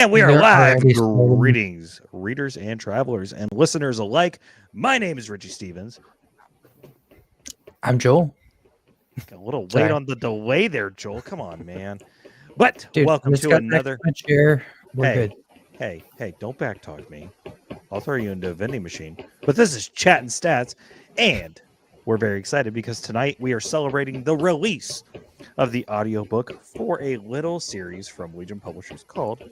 And we are They're live. already starting. Greetings, readers and travelers and listeners alike. My name is Richie Stevens. I'm Joel. Got a little late Sorry. on the delay there, Joel. Come on, man. But Dude, welcome just to got back to another. my chair. We're Hey, good. hey, don't backtalk me. I'll throw you into a vending machine. But this is Chattin Stats, and we're very excited because tonight we are celebrating the release of the audiobook for a little series from Legion Publishers called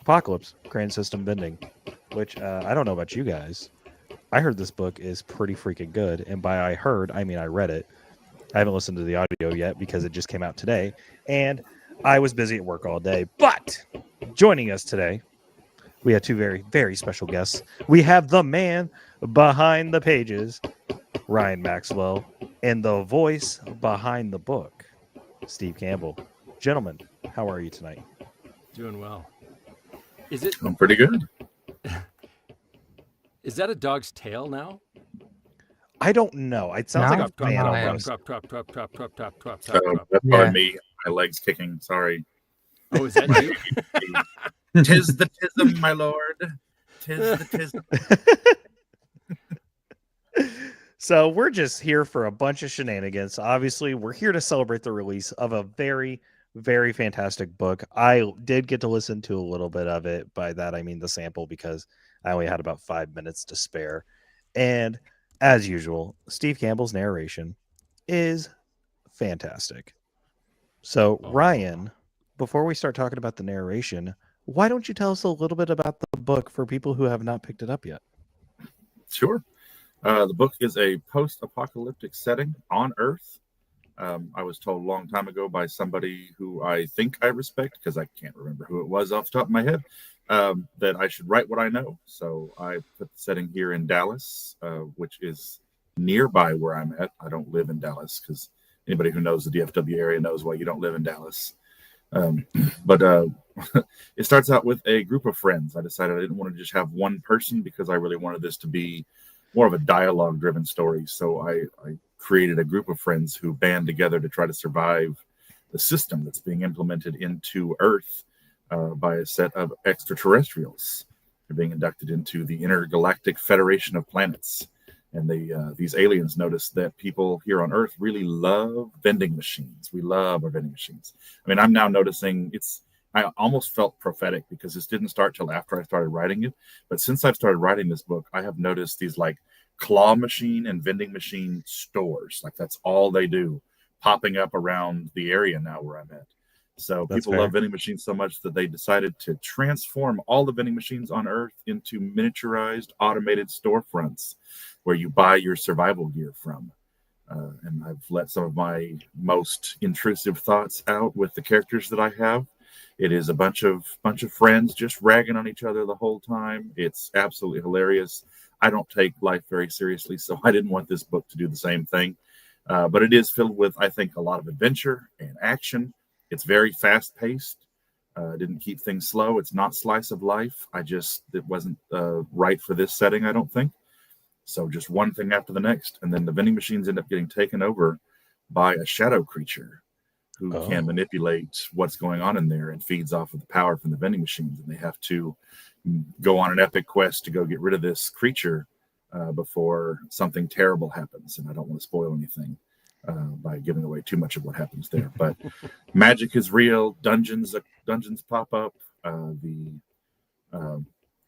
Apocalypse Grand System Vending, which I don't know about you guys. I heard this book is pretty freaking good. And by I heard, I mean I read it. I haven't listened to the audio yet because it just came out today. And I was busy at work all day. But joining us today, we have two very, very special guests. We have the man behind the pages, Ryan Maxwell, and the voice behind the book, Steve Campbell. Gentlemen, how are you tonight? Doing well. Is it? I'm pretty good. Is that a dog's tail now? I don't know. It sounds No, like a fan no, almost. Trop. That's Yeah. probably me. My legs kicking. Sorry. Oh, is that you? Tis the tism, my lord. Tis the tism. So we're just here for a bunch of shenanigans. Obviously, we're here to celebrate the release of a very, very fantastic book. I did get to listen to a little bit of it. By that, I mean the sample, because I only had about 5 minutes to spare. And as usual, Steve Campbell's narration is fantastic. So, Ryan, before we start talking about the narration, why don't you tell us a little bit about the book for people who have not picked it up yet? Sure. The book is a post-apocalyptic setting on Earth. I was told a long time ago by somebody who I think I respect, because I can't remember who it was off the top of my head, that I should write what I know. So I put the setting here in Dallas, which is nearby where I'm at. I don't live in Dallas, because anybody who knows the DFW area knows why you don't live in Dallas. But it starts out with a group of friends. I decided I didn't want to just have one person, because I really wanted this to be more of a dialogue-driven story. So I created a group of friends who band together to try to survive the system that's being implemented into Earth by a set of extraterrestrials. They're being inducted into the Intergalactic Federation of Planets. And these aliens notice that people here on Earth really love vending machines. We love our vending machines. I mean, I'm now noticing I almost felt prophetic, because this didn't start till after I started writing it. But since I've started writing this book, I have noticed these like claw machine and vending machine stores. Like that's all they do, popping up around the area now where I'm at. So That's people fair. love vending machines so much that they decided to transform all the vending machines on Earth into miniaturized automated storefronts where you buy your survival gear from. And I've let some of my most intrusive thoughts out with the characters that I have. It is a bunch of friends just ragging on each other the whole time. It's absolutely hilarious. I don't take life very seriously, so I didn't want this book to do the same thing. But it is filled with, I think, a lot of adventure and action. It's very fast-paced. Didn't keep things slow. It's not slice of life. It wasn't right for this setting, I don't think. So just one thing after the next. And then the vending machines end up getting taken over by a shadow creature who can manipulate what's going on in there and feeds off of the power from the vending machines. And they have to go on an epic quest to go get rid of this creature before something terrible happens. And I don't want to spoil anything by giving away too much of what happens there. But magic is real. Dungeons pop up.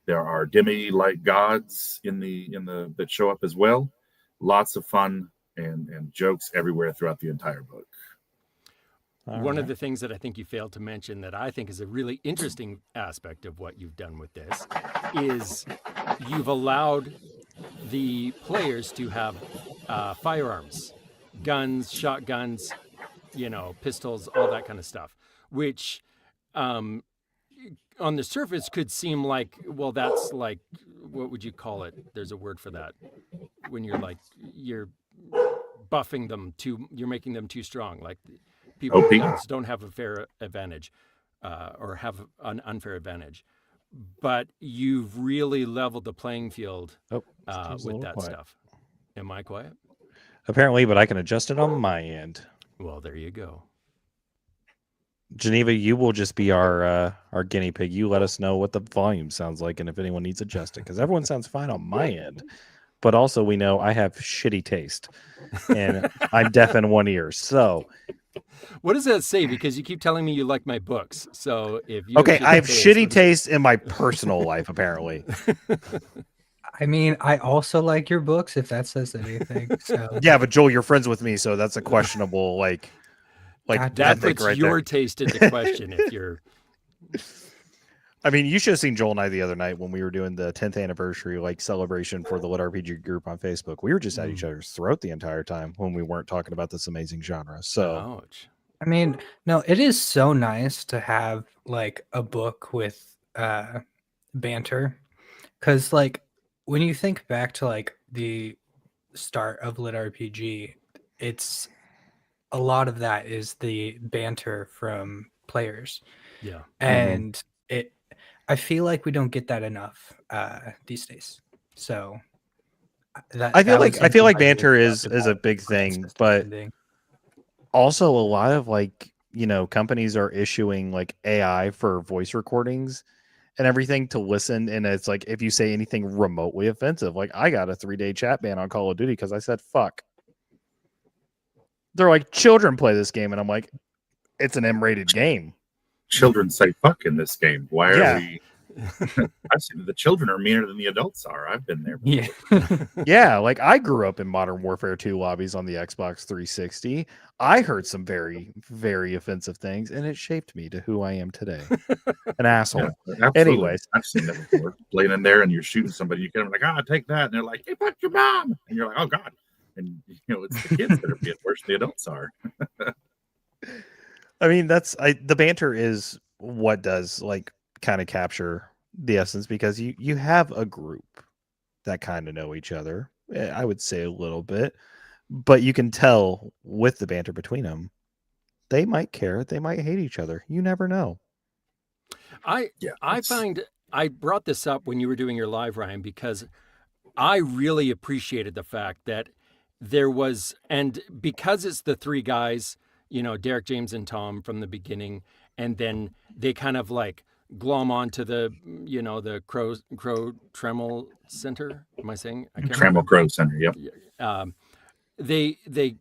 There are demi-like gods that show up as well. Lots of fun and jokes everywhere throughout the entire book. One of the things that I think you failed to mention that I think is a really interesting aspect of what you've done with this is you've allowed the players to have firearms, guns, shotguns, pistols, all that kind of stuff, which on the surface could seem like, well, that's like, what would you call it? There's a word for that. When you're buffing them you're making them too strong. Like people with guns don't have a fair advantage or have an unfair advantage. But you've really leveled the playing field with that stuff. Am I quiet? Apparently, but I can adjust it on my end. Well, there you go. Geneva, you will just be our guinea pig. You let us know what the volume sounds like and if anyone needs adjusting, because everyone sounds fine on my end. But also, we know I have shitty taste, and I'm deaf in one ear. So, What does that say? Because you keep telling me you like my books. So if you okay, I have shitty what does taste in my personal life, apparently. I mean, I also like your books, if that says anything. So Yeah, but Joel, you're friends with me, so that's a questionable like God that ethic puts right your there. taste into question if you're. I mean, you should have seen Joel and I the other night when we were doing the 10th anniversary like celebration for the Lit RPG group on Facebook. We were just at each other's throat the entire time when we weren't talking about this amazing genre. So, Ouch. I mean, no, it is so nice to have like a book with banter, because like when you think back to like the start of Lit RPG, it's a lot of that is the banter from players, Yeah. and I feel like we don't get that enough these days. So I feel was like something I really banter loved is a about big Grand thing, System but Vending. also a lot of like, companies are issuing like AI for voice recordings and everything to listen, and it's like if you say anything remotely offensive, like I got a 3-day chat ban on Call of Duty because I said fuck. They're like, children play this game, and I'm like, it's an M-rated game. Children say fuck in this game. Why are Yeah. we? I've seen that the children are meaner than the adults are. I've been there before. Yeah. Yeah, like I grew up in Modern Warfare 2 lobbies on the Xbox 360. I heard some very, very offensive things, and it shaped me to who I am today. An asshole. Yeah, absolutely. Anyways. I've seen that before. Playing in there and you're shooting somebody, you get them like, take that. And they're like, hey, fuck your mom. And you're like, oh, God. And, it's the kids that are being worse than the adults are. I mean, the banter is what does like kind of capture the essence, because you have a group that kind of know each other. I would say a little bit, but you can tell with the banter between them, they might care, they might hate each other. You never know. I find I brought this up when you were doing your live, Ryan, because I really appreciated the fact that there was, and because it's the three guys, Derek, James, and Tom from the beginning, and then they kind of like glom onto the, the Crow Tremel Center. Am I saying? I can't remember. Trammel Crow Center, yep. They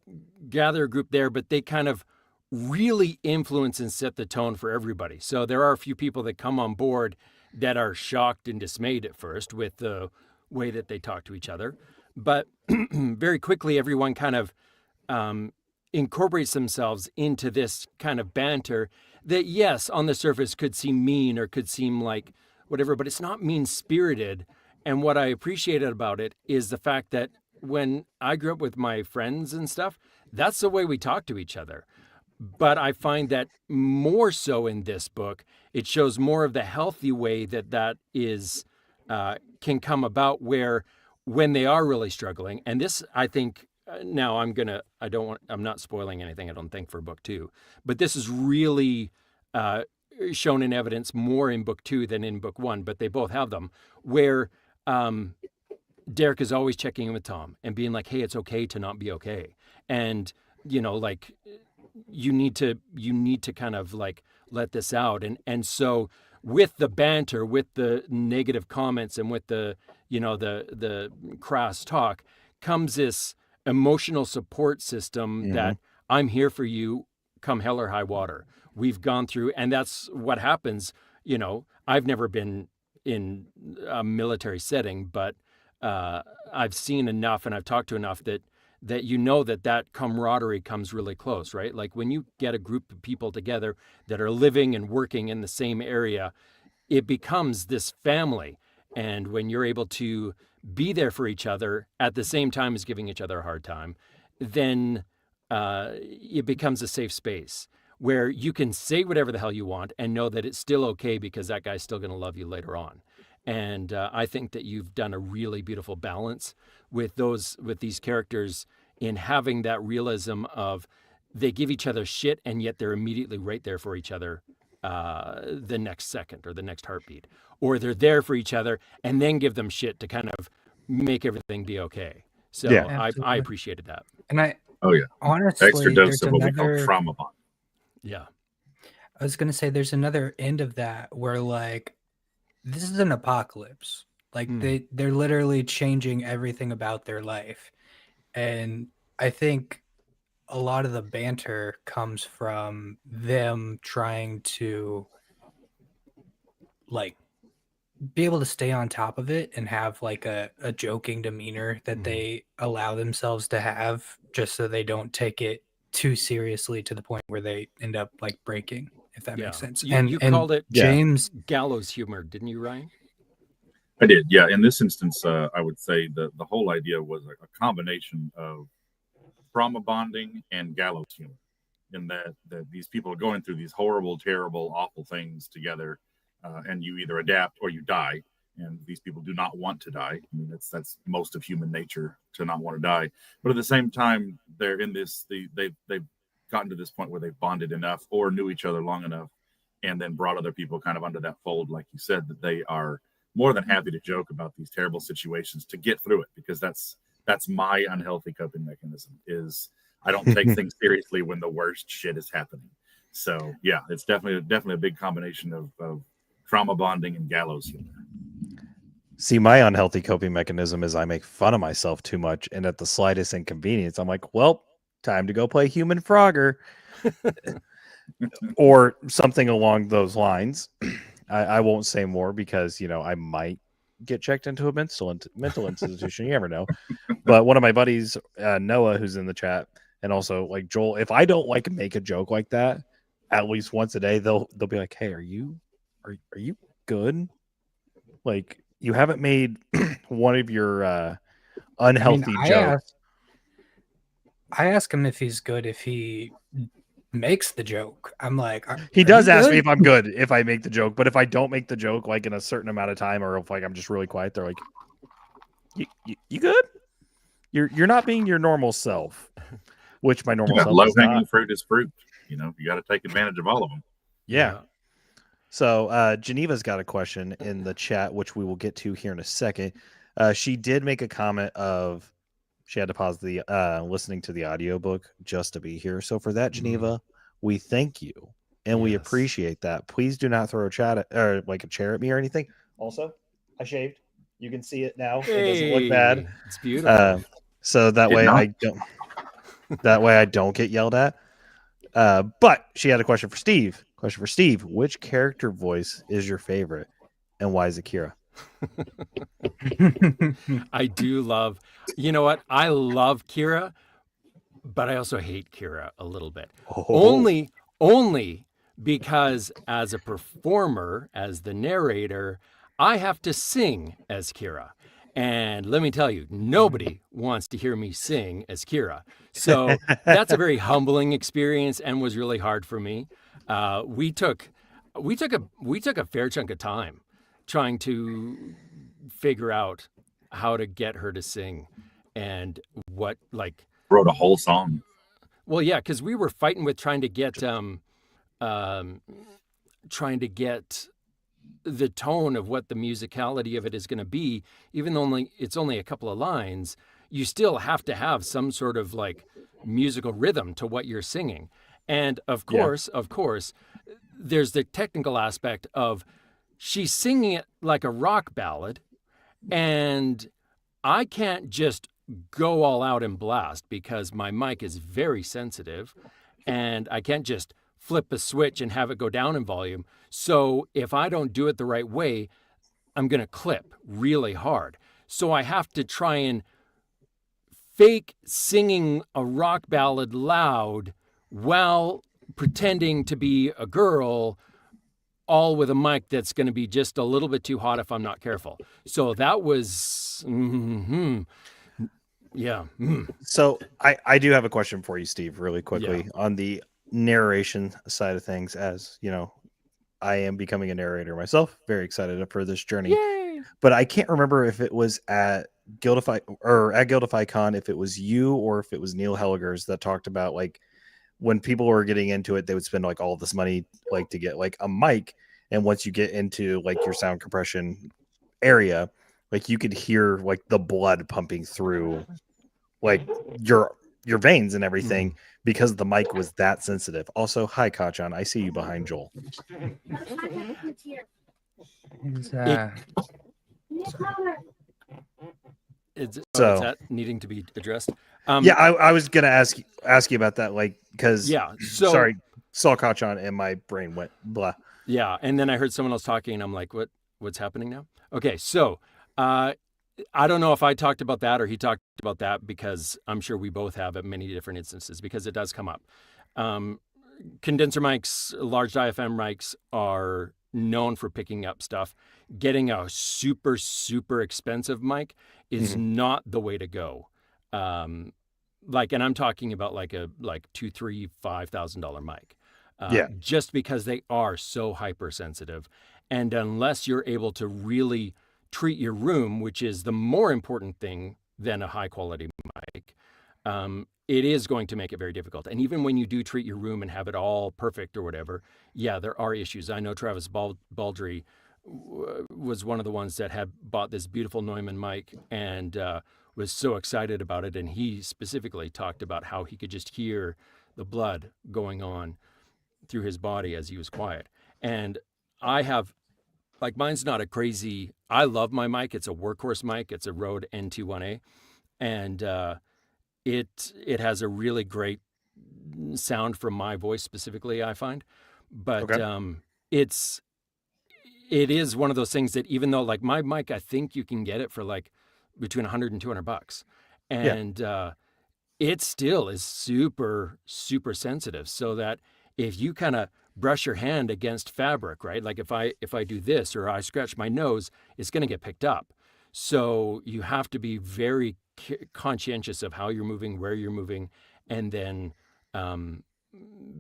gather a group there, but they kind of really influence and set the tone for everybody. So there are a few people that come on board that are shocked and dismayed at first with the way that they talk to each other. But very quickly, everyone kind of incorporates themselves into this kind of banter that, yes, on the surface could seem mean or could seem like whatever, but it's not mean-spirited. And what I appreciated about it is the fact that when I grew up with my friends and stuff, that's the way we talk to each other. But I find that more so in this book, it shows more of the healthy way that is can come about, where when they are really struggling. And this, I think, now I'm not spoiling anything, I don't think, for book 2, but this is really shown in evidence more in book 2 than in book 1, but they both have them, where Derek is always checking in with Tom and being like, hey, it's okay to not be okay. And, like, you need to kind of like let this out. And so with the banter, with the negative comments, and with the, the crass talk, comes this emotional support system that I'm here for you come hell or high water. We've gone through, and that's what happens. I've never been in a military setting, but I've seen enough and I've talked to enough that that camaraderie comes really close, right? Like when you get a group of people together that are living and working in the same area, it becomes this family. And when you're able to be there for each other at the same time as giving each other a hard time, then it becomes a safe space where you can say whatever the hell you want and know that it's still okay because that guy's still going to love you later on. And I think that you've done a really beautiful balance with these characters in having that realism of they give each other shit and yet they're immediately right there for each other the next second or the next heartbeat, or they're there for each other and then give them shit to kind of make everything be okay. So yeah, I appreciated that. And oh yeah, honestly, extra dose there's of what we call another trauma bond. Yeah. I was gonna say there's another end of that where like this is an apocalypse. Like they're literally changing everything about their life. And I think a lot of the banter comes from them trying to like be able to stay on top of it and have like a joking demeanor that they allow themselves to have just so they don't take it too seriously to the point where they end up like breaking, if that makes sense. You called it James gallows humor, didn't you, Ryan? I did, yeah. In this instance, I would say the whole idea was a combination of trauma bonding and gallows humor, in that these people are going through these horrible, terrible, awful things together, and you either adapt or you die. And these people do not want to die. I mean, that's most of human nature to not want to die. But at the same time, they're in this. They've gotten to this point where they've bonded enough or knew each other long enough, and then brought other people kind of under that fold, like you said, that they are more than happy to joke about these terrible situations to get through it, because that's my unhealthy coping mechanism. Is I don't take things seriously when the worst shit is happening. So yeah, it's definitely a big combination of trauma bonding and gallows humor. See, my unhealthy coping mechanism is I make fun of myself too much, and at the slightest inconvenience, I'm like, well, time to go play Human Frogger. Or something along those lines. I won't say more because, I might get checked into a mental institution. You never know. But one of my buddies, Noah, who's in the chat, and also like Joel, if I don't like make a joke like that at least once a day, they'll be like, hey, are you good? Like, you haven't made one of your unhealthy jokes. I ask him if he's good if he makes the joke. I'm like, he does ask me if I'm good if I make the joke, but if I don't make the joke like in a certain amount of time, or if like I'm just really quiet, they're like, you good? You're not being your normal self, which my normal self low is hanging not. fruit is fruit. You got to take advantage of all of them. Yeah. So Geneva's got a question in the chat, which we will get to here in a second. She did make a comment of she had to pause the listening to the audiobook just to be here. So for that, Geneva, we thank you and we appreciate that. Please do not throw a chair at me or anything. Also, I shaved. You can see it now. It doesn't look bad. It's beautiful. So that way I don't get yelled at. But she had a question for Steve. Which character voice is your favorite and why is it Kira? I do love, you know what? I love Kira, but I also hate Kira a little bit. Only because as a performer, as the narrator, I have to sing as Kira. And let me tell you, nobody wants to hear me sing as Kira. So that's a very humbling experience and was really hard for me. We took a fair chunk of time trying to figure out how to get her to sing and what wrote a whole song. Well, yeah, because we were fighting with trying to get the tone of what the musicality of it is going to be. Even though it's only a couple of lines, you still have to have some sort of like musical rhythm to what you're singing. And of course, there's the technical aspect of she's singing it like a rock ballad, and I can't just go all out and blast because my mic is very sensitive, and I can't just flip a switch and have it go down in volume. So if I don't do it the right way, I'm going to clip really hard. So I have to try and fake singing a rock ballad loud while pretending to be a girl, all with a mic that's going to be just a little bit too hot if I'm not careful. So that was, So I do have a question for you, Steve, really quickly on the narration side of things. As you know, I am becoming a narrator myself. Very excited for this journey. Yay! But I can't remember if it was at Guildify Con, if it was you or if it was Neil Helligers that talked about like when people were getting into it, they would spend like all this money like to get like a mic, and once you get into like your sound compression area, like you could hear like the blood pumping through like your your veins and everything because the mic was that sensitive. Also, hi Kachan, I see you behind Joel. Is, Is So that needing to be addressed? yeah, I was gonna ask you about that, like, because So sorry, saw Kachan and my brain went blah. Yeah, and then I heard someone else talking, and I'm like, what's happening now? Okay, so I don't know if I talked about that or he talked about that, because I'm sure we both have at many different instances, because it does come up. Condenser mics, large diaphragm mics are known for picking up stuff. Getting a super, super expensive mic is not the way to go. And I'm talking about like $2,000, $3,000, $5,000 mic. Just because they are so hypersensitive. And unless you're able to really treat your room, which is the more important thing than a high quality mic, it is going to make it very difficult. And even when you do treat your room and have it all perfect or whatever, yeah, there are issues. I know Travis Baldry was one of the ones that had bought this beautiful Neumann mic and was so excited about it. And he specifically talked about how he could just hear the blood going on through his body as he was quiet. And I have, like, mine's not a crazy, I love my mic. It's a workhorse mic. It's a Rode NT1A. And it has a really great sound from my voice specifically, I find. But it is one of those things that, even though, like, my mic, I think you can get it for like between $100 and $200. And it still is super, super sensitive, so that if you kind of brush your hand against fabric, right? Like if I do this or I scratch my nose, it's going to get picked up. So you have to be very conscientious of how you're moving, where you're moving, and then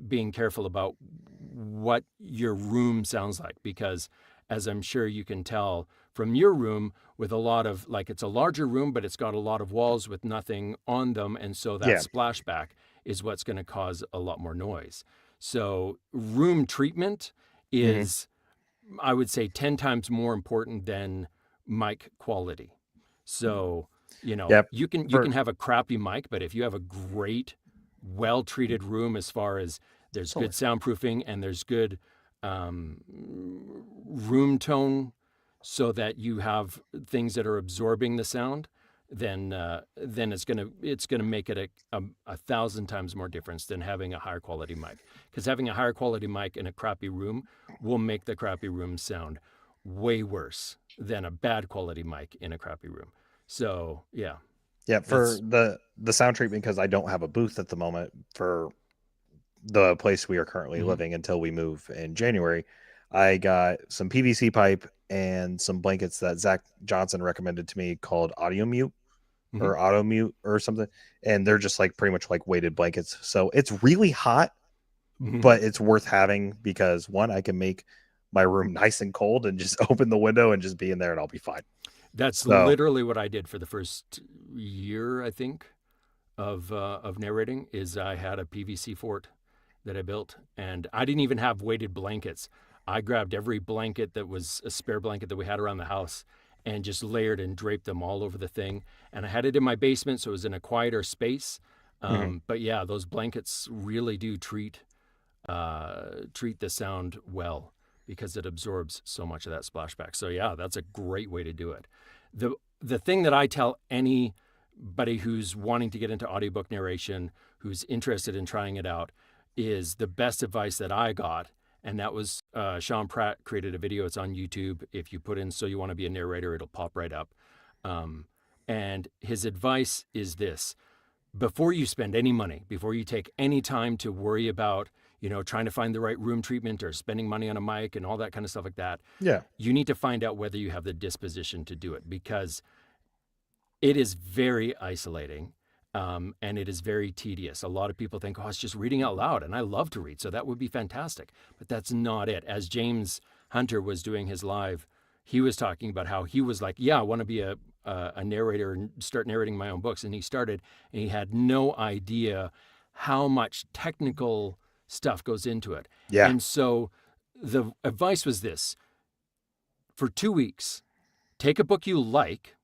being careful about what your room sounds like. Because as I'm sure you can tell from your room, with a lot of, like, it's a larger room, but it's got a lot of walls with nothing on them. And so that splashback is what's going to cause a lot more noise. So room treatment is, I would say, 10 times more important than mic quality. So, you know, you can have a crappy mic, but if you have a great, well-treated room, as far as there's good soundproofing and there's good room tone, so that you have things that are absorbing the sound, then it's gonna make it a 1,000 times more difference than having a higher quality mic. Because having a higher quality mic in a crappy room will make the crappy room sound way worse than a bad quality mic in a crappy room. So yeah. For the sound treatment, because I don't have a booth at the moment for the place we are currently living until we move in January, I got some PVC pipe and some blankets that Zach Johnson recommended to me, called Audio Mute or Auto Mute or something. And they're just like pretty much like weighted blankets. So it's really hot, but it's worth having, because one, I can make my room nice and cold and just open the window and just be in there and I'll be fine. That's literally what I did for the first year, I think, of narrating. Is I had a PVC fort that I built, and I didn't even have weighted blankets. I grabbed every blanket that was a spare blanket that we had around the house and just layered and draped them all over the thing. And I had it in my basement, so it was in a quieter space. But yeah, those blankets really do treat the sound well, because it absorbs so much of that splashback. So yeah, that's a great way to do it. The thing that I tell anybody who's wanting to get into audiobook narration, who's interested in trying it out, is the best advice that I got. And that was Sean Pratt created a video. It's on YouTube. If you put in "so you want to be a narrator," it'll pop right up. And his advice is this: before you spend any money, before you take any time to worry about, trying to find the right room treatment or spending money on a mic and all that kind of stuff like that, you need to find out whether you have the disposition to do it, because it is very isolating. And it is very tedious. A lot of people think, oh, it's just reading out loud, and I love to read, so that would be fantastic. But that's not it. As James Hunter was doing his live, he was talking about how he was like, yeah, I want to be a narrator and start narrating my own books. And he started, and he had no idea how much technical stuff goes into it. Yeah. And so the advice was this: for 2 weeks, take a book you like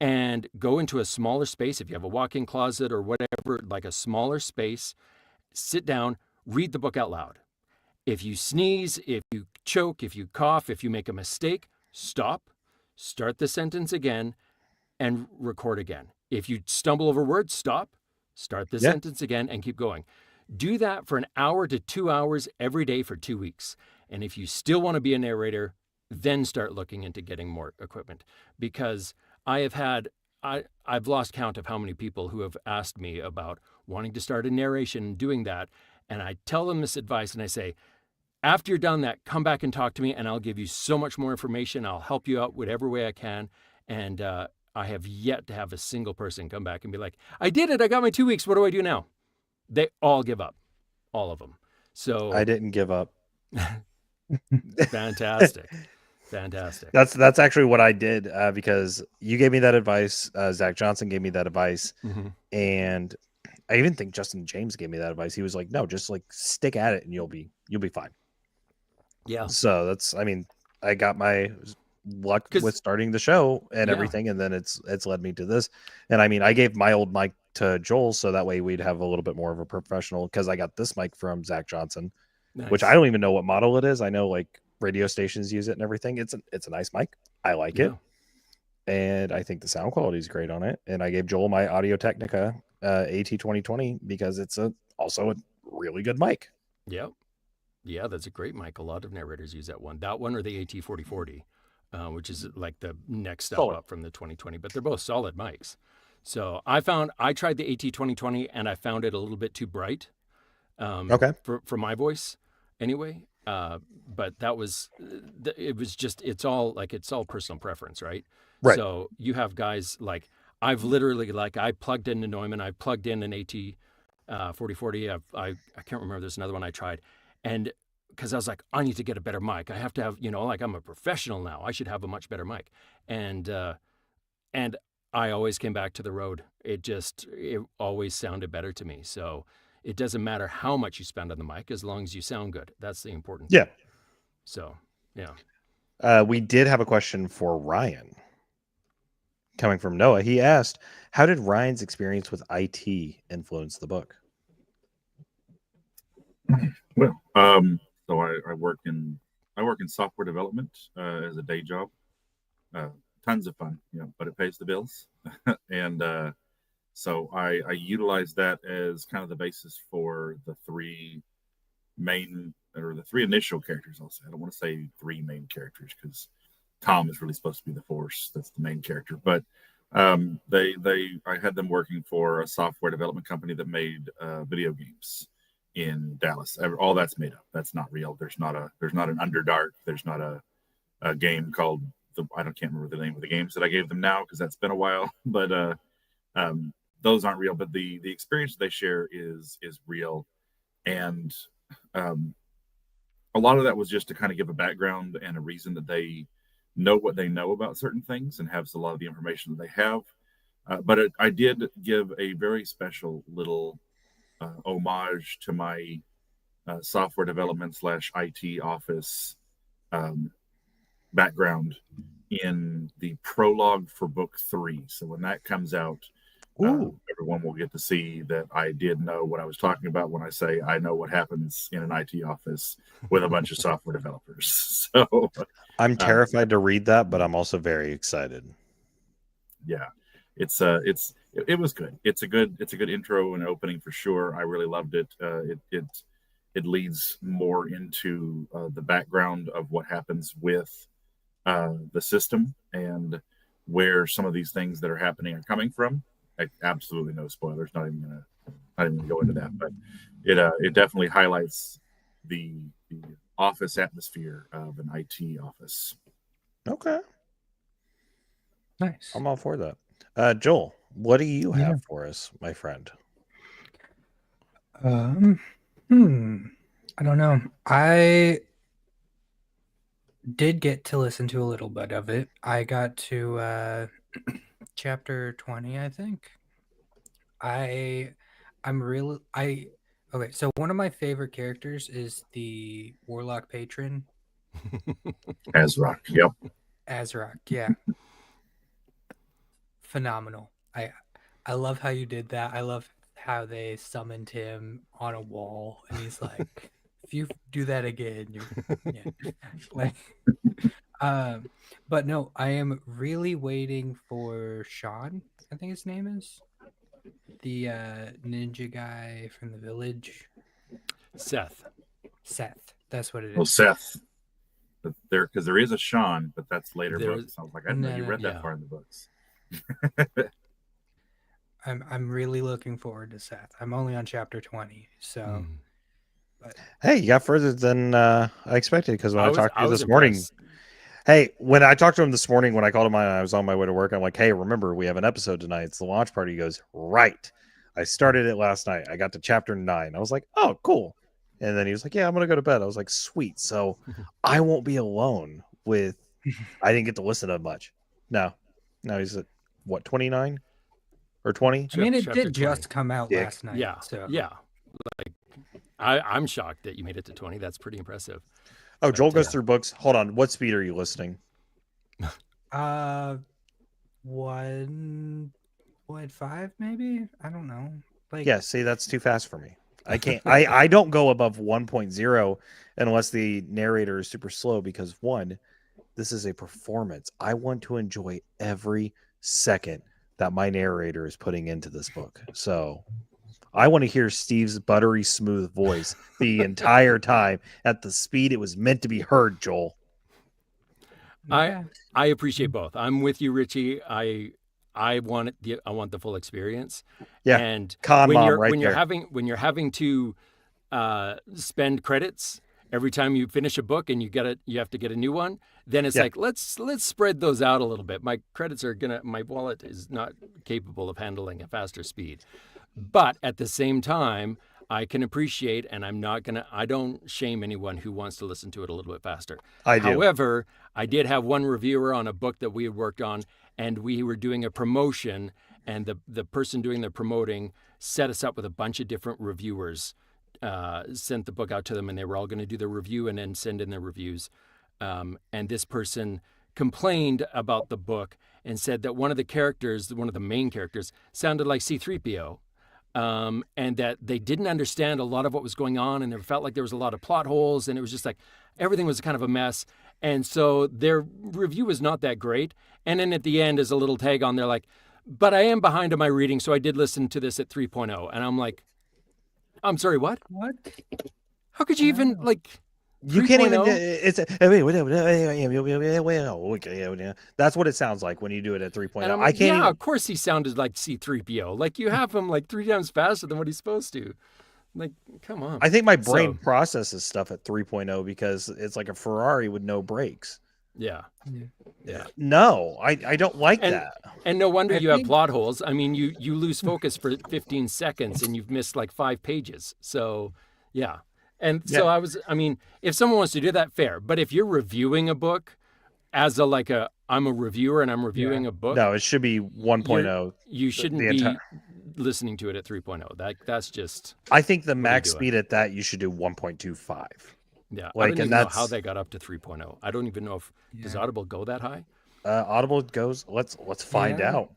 and go into a smaller space. If you have a walk-in closet or whatever, like a smaller space, sit down, read the book out loud. If you sneeze, if you choke, if you cough, if you make a mistake, stop, start the sentence again, and record again. If you stumble over words, stop, start the sentence again, and keep going. Do that for an hour to 2 hours every day for 2 weeks. And if you still want to be a narrator, then start looking into getting more equipment. Because I've lost count of how many people who have asked me about wanting to start a narration and doing that. And I tell them this advice and I say, after you're done that, come back and talk to me and I'll give you so much more information. I'll help you out whatever way I can. And I have yet to have a single person come back and be like, I did it. I got my 2 weeks. What do I do now? They all give up. All of them. So I didn't give up. Fantastic. Fantastic. That's actually what I did because you gave me that advice. Zach Johnson gave me that advice. Mm-hmm. And I even think Justin James gave me that advice. He was like, no, just like stick at it and you'll be fine. Yeah. So I got my luck with starting the show and everything. And then it's led me to this. And I mean, I gave my old mic to Joel so that way we'd have a little bit more of a professional, because I got this mic from Zach Johnson, which I don't even know what model it is. I know like radio stations use it and everything. It's a nice mic. I like it. And I think the sound quality is great on it. And I gave Joel my Audio Technica AT2020 because it's also a really good mic. Yep. Yeah, that's a great mic. A lot of narrators use that one or the AT4040, which is like the next step up from the 2020, but they're both solid mics. So I tried the AT2020 and I found it a little bit too bright for my voice anyway. But that was, it's all personal preference, right? Right. So you have guys like, I've literally, like, I plugged into Neumann, I plugged in an AT4040. I can't remember, there's another one I tried. And because I was like, I need to get a better mic. I have to have, like, I'm a professional now. I should have a much better mic. And I always came back to the Rode. It always sounded better to me. So it doesn't matter how much you spend on the mic, as long as you sound good. That's the important thing. So, yeah. We did have a question for Ryan coming from Noah. He asked, how did Ryan's experience with IT influence the book? Well, so I work in software development as a day job. Tons of fun, but it pays the bills. And so I utilize that as kind of the basis for the three initial characters. I'll say, I don't want to say three main characters because Tom is really supposed to be the force. That's the main character. But I had them working for a software development company that made video games in Dallas. All that's made up. That's not real. There's not an Underdark. There's not a game called I can't remember the name of the games that I gave them now because that's been a while. But those aren't real. But the experience they share is real, and a lot of that was just to kind of give a background and a reason that they know what they know about certain things and have a lot of the information that they have. But I did give a very special little homage to my software development / IT office background in the prologue for book 3. So when that comes out, everyone will get to see that I did know what I was talking about when I say I know what happens in an IT office with a bunch of software developers. So I'm terrified to read that, but I'm also very excited. Yeah, it was good. It's a good intro and opening for sure. I really loved it. It leads more into the background of what happens with the system and where some of these things that are happening are coming from. Absolutely no spoilers. Not even gonna go into that, but it definitely highlights the office atmosphere of an IT office. Okay, nice. I'm all for that. Joel, what do you have for us, my friend? I don't know. I did get to listen to a little bit of it. I got to chapter 20, I think. Okay, so one of my favorite characters is the Warlock Patron. Azrock, yep. Azrock, yeah. phenomenal. I love how you did that. I love how they summoned him on a wall, and he's like, "If you do that again, yeah." Like, but no, I am really waiting for Sean. I think his name is the ninja guy from the village. Seth. Seth. That's what it is. Well, Seth. But because there is a Sean, but that's later There's- books. I was like, I didn't know you read that yeah. far in the books. I'm really looking forward to Seth. I'm only on chapter 20, so Hey, you got further than I expected because when I, talked to you was this morning, impressed. hey, when I talked to him this morning, when I called him, I was on my way to work. I'm like, hey, remember, we have an episode tonight. It's the launch party. He goes, right. I started it last night. I got to chapter 9. I was like, oh, cool. And then he was like, yeah, I'm going to go to bed. I was like, sweet. So I won't be alone with, I didn't get to listen to much. No, he's at what, 29 or 20? I mean, it Chapter did 20. just come out Dick. last night. Yeah. So Yeah. Like, I'm shocked that you made it to 20. That's pretty impressive. Oh, Joel But, goes through books. Hold on. What speed are you listening? 1.5 maybe. I don't know. Like, Yeah, see, that's too fast for me. I can't. I don't go above 1.0 unless the narrator is super slow because one, this is a performance. I want to enjoy every second that my narrator is putting into this book. So I want to hear Steve's buttery smooth voice the entire time at the speed it was meant to be heard, Joel. yeah. I appreciate both. I'm with you, Richie. I want the full experience. Yeah, And con when mom you're right when you're there. having to spend credits every time you finish a book and you have to get a new one, then it's Yeah. like let's spread those out a little bit. My wallet is not capable of handling a faster speed. But at the same time, I can appreciate, and I don't shame anyone who wants to listen to it a little bit faster. I do. However, I did have one reviewer on a book that we had worked on, and we were doing a promotion, and the person doing the promoting set us up with a bunch of different reviewers, sent the book out to them, and they were all going to do the review and then send in their reviews. And this person complained about the book and said that one of the main characters, sounded like C-3PO. And that they didn't understand a lot of what was going on, and they felt like there was a lot of plot holes, and it was just like everything was kind of a mess. And so their review was not that great. And then at the end is a little tag on there like, but I am behind on my reading, so I did listen to this at 3.0. And I'm like, I'm sorry, what? What? How could you even like? You can't even. 3.0? It's that's what it sounds like when you do it at 3.0. And I'm I like, can't. yeah, Even, of course he sounded like C-3PO. Like you have him like 3 times faster than what he's supposed to. Like, come on. I think my brain So- processes stuff at 3.0 because it's like a Ferrari with no brakes. Yeah. Yeah. No, I don't like And- that. And no wonder I you have think- plot holes. I mean, you lose focus for 15 seconds and you've missed like 5 pages. So, yeah. And so Yeah. I mean, if someone wants to do that, fair. But if you're reviewing a book as I'm a reviewer and I'm reviewing a book, No, it should be 1.0. you shouldn't the be entire- listening to it at 3.0. That's just, I think the are you max doing? speed at that you should do 1.25. yeah. Like, I don't and even know how that's- they got up to 3.0. I don't even know if, does Yeah. Audible go that high? Audible goes. Let's find Yeah. out.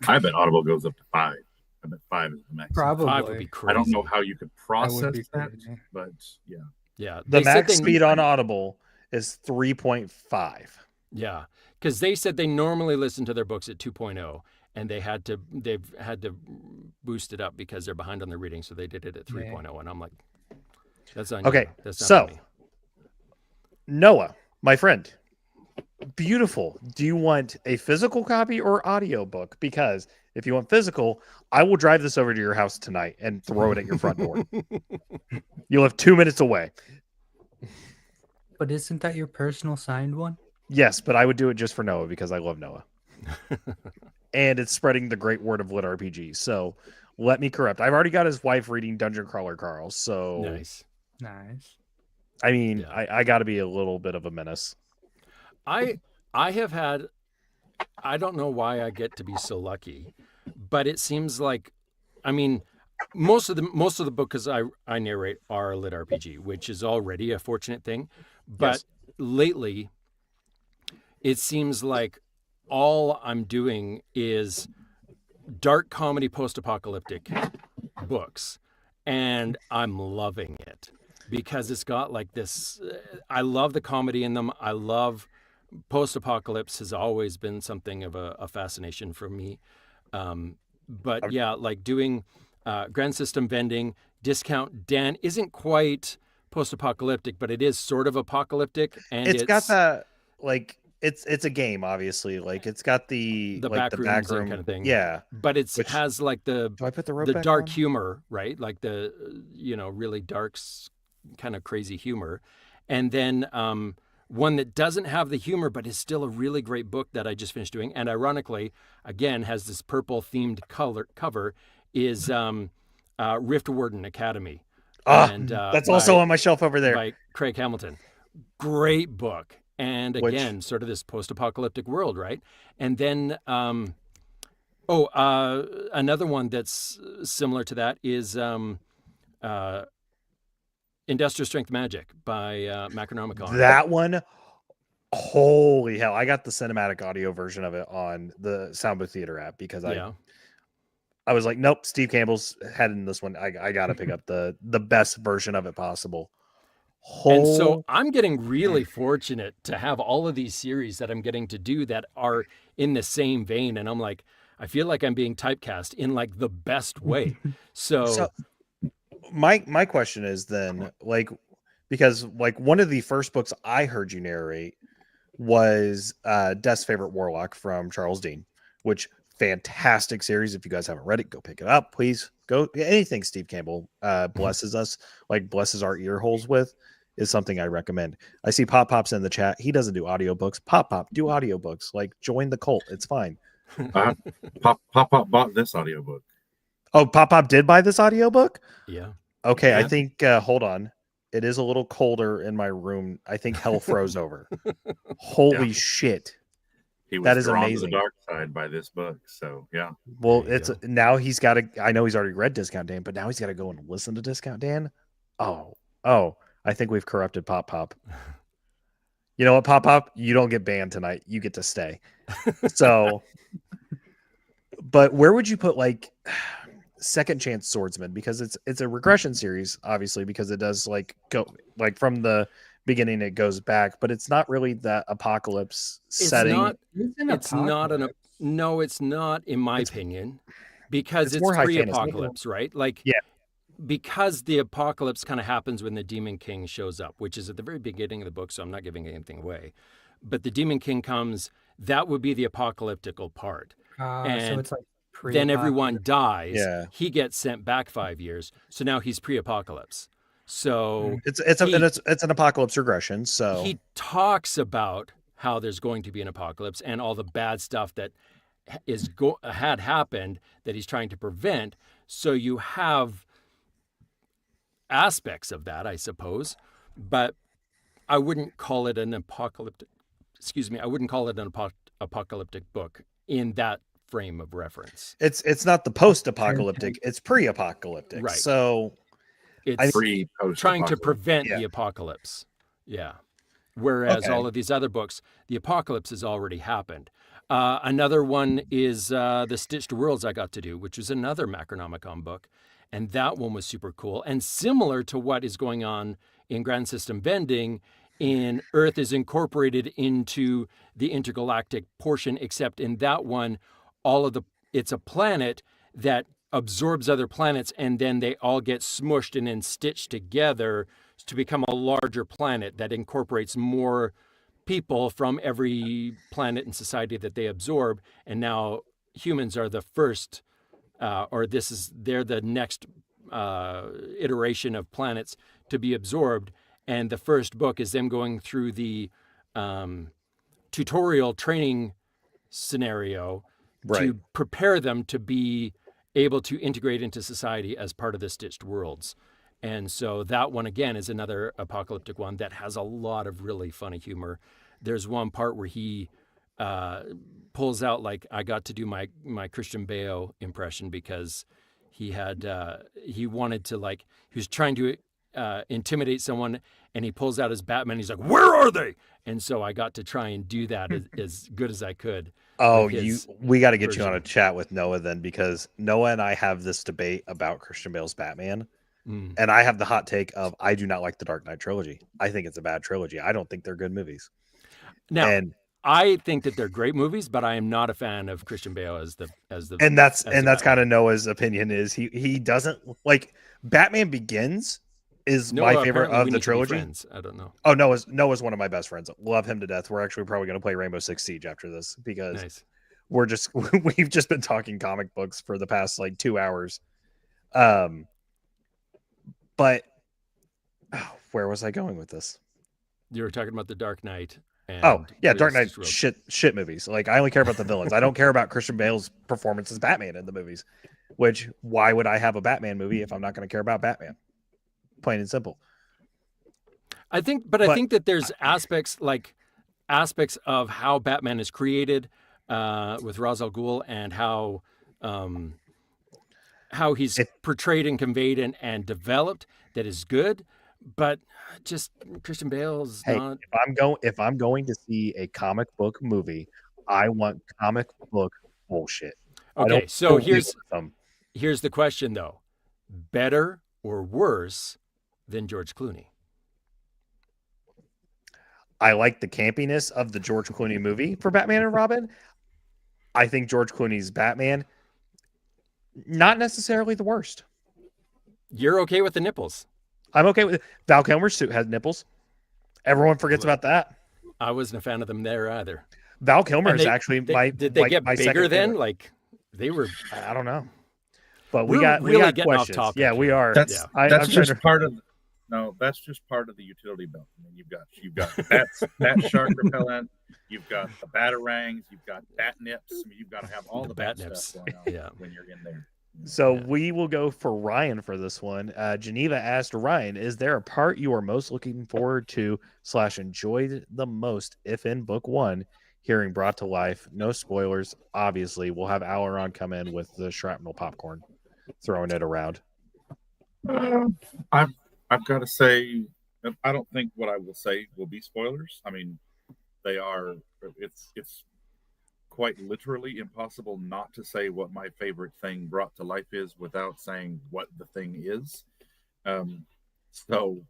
I bet Audible goes up to 5. I bet 5 is the max. Probably. 5 would be crazy. I don't know how you could That process would be that, crazy. but yeah. Yeah. The They said max they- speed on Audible is 3.5. Yeah, because they said they normally listen to their books at 2.0, and they've had to boost it up because they're behind on their reading, so they did it at 3.0, and I'm like, that's on Okay, you. That's not so- on me. Noah, my friend, beautiful. Do you want a physical copy or audio book? Because if you want physical, I will drive this over to your house tonight and throw it at your front door. You live 2 minutes away. But isn't that your personal signed one? Yes, but I would do it just for Noah because I love Noah. And it's spreading the great word of lit RPG. So let me correct. I've already got his wife reading Dungeon Crawler Carl. So Nice. Nice. I mean, Yeah. I got to be a little bit of a menace. I have had, I don't know why I get to be so lucky, but it seems like, I mean, most of the books I narrate are lit RPG, which is already a fortunate thing. But Yes. lately, it seems like all I'm doing is dark comedy post-apocalyptic books, and I'm loving it because it's got like this. I love the comedy in them. I love post-apocalypse has always been something of a fascination for me. But yeah, like doing Grand System Vending, Discount Dan isn't quite post-apocalyptic, but it is sort of apocalyptic, and It's got that like it's a game, obviously. Like it's got the back the rooms back and room kind of thing. Yeah. But it Which, has like do I put the rope the back dark on? humor, right? Like the really dark, kind of crazy humor, and then one that doesn't have the humor but is still a really great book that I just finished doing, and ironically, again has this purple themed cover is Rift Warden Academy, and That's also on my shelf over there. by Craig Hamilton. Great book. And again, sort of this post-apocalyptic world, right? And then, another one that's similar to that is Industrial Strength Magic by Macronomicon. That one, holy hell! I got the cinematic audio version of it on the Soundbook Theater app because I was like, nope, Steve Campbell's heading this one. I got to pick up the best version of it possible. And so I'm getting really fortunate to have all of these series that I'm getting to do that are in the same vein. And I'm like, I feel like I'm being typecast in like the best way. So my question is then, like, because like one of the first books I heard you narrate was Death's Favorite Warlock from Charles Dean, which fantastic series. If you guys haven't read it, go pick it up, please. Go anything Steve Campbell blesses us, like blesses our ear holes with, is something I recommend. I see Pop's in the chat. He doesn't do audiobooks. Pop, do audiobooks. Like join the cult. It's fine. Pop bought this audiobook. Oh, Pop did buy this audiobook? Yeah. Okay, Yeah. I think hold on. It is a little colder in my room. I think hell froze over. Holy shit. He was that is drawn amazing. to the dark side by this book. So yeah. Well, it's now he's got to. I know he's already read Discount Dan, but now he's got to go and listen to Discount Dan. Oh, I think we've corrupted Pop. You know what, Pop? You don't get banned tonight. You get to stay. So, but where would you put like Second Chance Swordsman? Because it's a regression series, obviously, because it does like go like from the beginning it goes back, but it's not really that apocalypse setting. It's not in my opinion, because it's more high pre-apocalypse, right? Like, yeah, because the apocalypse kind of happens when the Demon King shows up, which is at the very beginning of the book, so I'm not giving anything away. But the Demon King comes, that would be the apocalyptical part. And so it's like then everyone dies. Yeah. He gets sent back 5 years. So now he's pre-apocalypse. So it's an apocalypse regression. So he talks about how there's going to be an apocalypse and all the bad stuff that had happened that he's trying to prevent. So you have aspects of that, I suppose, but I wouldn't call it an apocalyptic. Excuse me, I wouldn't call it an apocalyptic book in that frame of reference. It's not the post-apocalyptic; it's pre-apocalyptic. Right. So it's trying to prevent the apocalypse. Yeah. Whereas all of these other books, the apocalypse has already happened. Another one is The Stitched Worlds I got to do, which was another Macronomicon book. And that one was super cool. And similar to what is going on in Grand System Vending, in Earth is incorporated into the intergalactic portion, except in that one, it's a planet that absorbs other planets, and then they all get smushed and then stitched together to become a larger planet that incorporates more people from every planet and society that they absorb. And now humans are the first, they're the next iteration of planets to be absorbed. And the first book is them going through the tutorial training scenario to prepare them to be able to integrate into society as part of the Stitched Worlds. And so that one, again, is another apocalyptic one that has a lot of really funny humor. There's one part where he pulls out, like, I got to do my Christian Bale impression because he had, he wanted to, like, he was trying to intimidate someone, and he pulls out his Batman. He's like, "Where are they?" And so I got to try and do that as good as I could. Oh, with his we got to get you on a version. chat with Noah then, because Noah and I have this debate about Christian Bale's Batman. Mm. And I have the hot take of I do not like the Dark Knight trilogy. I think it's a bad trilogy. I don't think they're good movies. Now, And I think that they're great movies, but I am not a fan of Christian Bale as the that's as the kind Batman. of Noah's opinion is he doesn't like Batman Begins is No, my favorite apparently of we the need to be trilogy. friends. I don't know. Oh, Noah's one of my best friends. Love him to death. We're actually probably going to play Rainbow Six Siege after this because Nice. we've just been talking comic books for the past like 2 hours. But where was I going with this? You were talking about the Dark Knight. And Oh, yeah, Dark Knight realistic world. shit movies. Like I only care about the villains. I don't care about Christian Bale's performance as Batman in the movies. Which why would I have a Batman movie if I'm not going to care about Batman? Plain and simple. I think that there's aspects of how Batman is created with Ra's al Ghul and how he's portrayed and conveyed and developed that is good, but just Christian Bale's not. If I'm going to see a comic book movie, I want comic book bullshit. Okay, so here's the question though: better or worse than George Clooney? I like the campiness of the George Clooney movie for Batman and Robin. I think George Clooney's Batman, not necessarily the worst. You're okay with the nipples? I'm okay with it. Val Kilmer's suit has nipples. Everyone forgets about that. I wasn't a fan of them there either. Val Kilmer is actually did they get my bigger then? favorite. Like they were. I don't know. But we got getting questions. off topic. Yeah, we are. That's just part of. No, that's just part of the utility belt. I mean, you've got bat shark repellent. You've got the batarangs. You've got bat nips. I mean, you've got to have all the bat nips stuff going on when you're in there. So we will go for Ryan for this one. Geneva asked Ryan, is there a part you are most looking forward to / enjoyed the most if in book one, hearing brought to life? No spoilers. Obviously, we'll have Alaron come in with the shrapnel popcorn, throwing it around. I've got to say, I don't think what I will say will be spoilers. I mean, they are. It's quite literally impossible not to say what my favorite thing brought to life is without saying what the thing is. So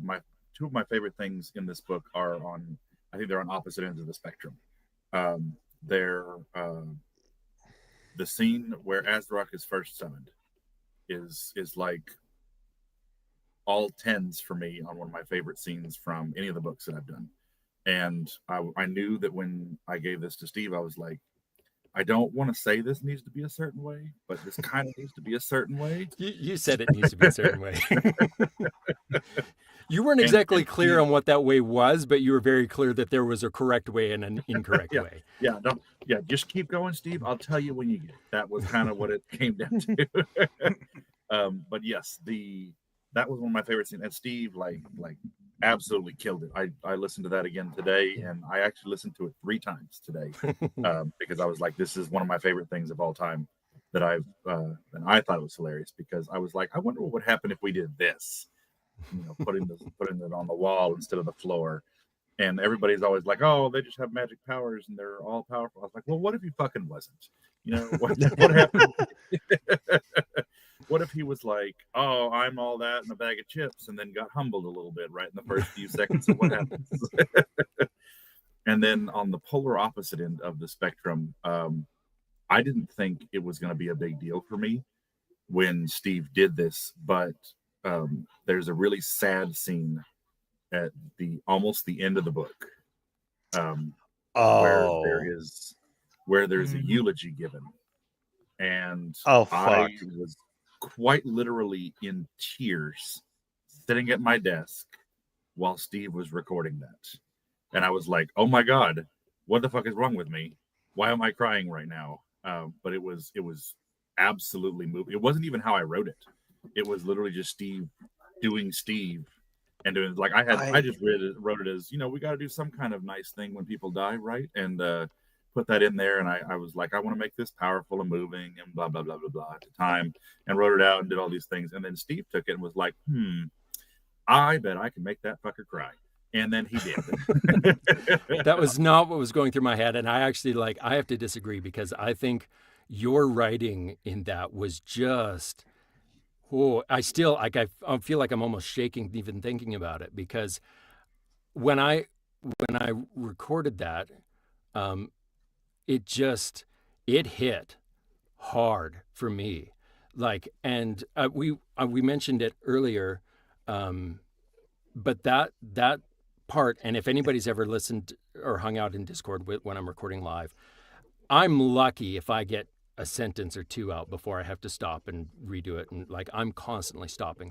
my two of my favorite things in this book are on. I think they're on opposite ends of the spectrum. They're the scene where Azrak is first summoned is like all tens for me on one of my favorite scenes from any of the books that I've done. And I knew that when I gave this to Steve, I was like, I don't want to say this needs to be a certain way, but this kind of needs to be a certain way. You said it needs to be a certain way. You weren't exactly clear on what that way was, but you were very clear that there was a correct way and an incorrect way. Yeah, just keep going, Steve. I'll tell you when you get it. That was kind of what it came down to. But yes, that was one of my favorite scenes. And Steve, like absolutely killed it. I listened to that again today, and I actually listened to it 3 times today because I was like, this is one of my favorite things of all time that and I thought it was hilarious because I was like, I wonder what would happen if we did this, putting it on the wall instead of the floor. And everybody's always like, oh, they just have magic powers and they're all powerful. I was like, well, what if he fucking wasn't? What happened? What if he was like, oh, I'm all that in a bag of chips, and then got humbled a little bit right in the first few seconds of what happens? And then on the polar opposite end of the spectrum, I didn't think it was going to be a big deal for me when Steve did this, but there's a really sad scene at almost the end of the book where there's a eulogy given. And I was quite literally in tears sitting at my desk while Steve was recording that. And I was like, oh my God, what the fuck is wrong with me? Why am I crying right now? But it was absolutely moving. It wasn't even how I wrote it. It was literally just Steve doing Steve and doing like I just wrote it as, we got to do some kind of nice thing when people die, right? And put that in there, and I was like, I want to make this powerful and moving and blah blah blah blah blah at the time, and wrote it out and did all these things. And then Steve took it and was like, I bet I can make that fucker cry. And then he did. That was not what was going through my head. And I actually I have to disagree, because I think your writing in that was just, I still I feel like I'm almost shaking even thinking about it, because when I recorded that, it hit hard for me. And we mentioned it earlier, but that part, and if anybody's ever listened or hung out in Discord when I'm recording live, I'm lucky if I get a sentence or two out before I have to stop and redo it. And I'm constantly stopping,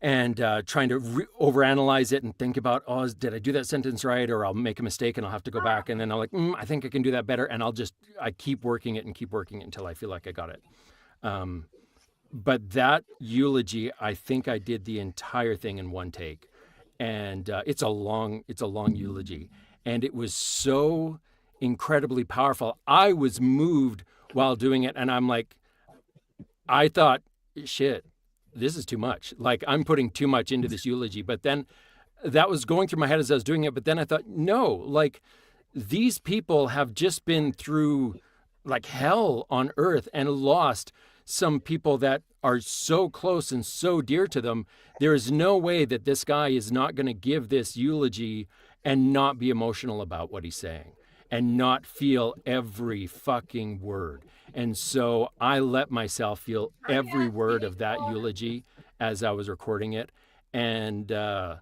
and trying to overanalyze it and think about, did I do that sentence right? Or I'll make a mistake and I'll have to go back. And then I'm I think I can do that better. And I keep working it until I feel like I got it. But that eulogy, I think I did the entire thing in one take. And it's a long eulogy. And it was so incredibly powerful. I was moved while doing it. And I thought, shit, this is too much. I'm putting too much into this eulogy. But then that was going through my head as I was doing it. But then I thought, no, these people have just been through hell on earth and lost some people that are so close and so dear to them. There is no way that this guy is not going to give this eulogy and not be emotional about what he's saying and not feel every fucking word. And so I let myself feel every word of that eulogy as I was recording it. And I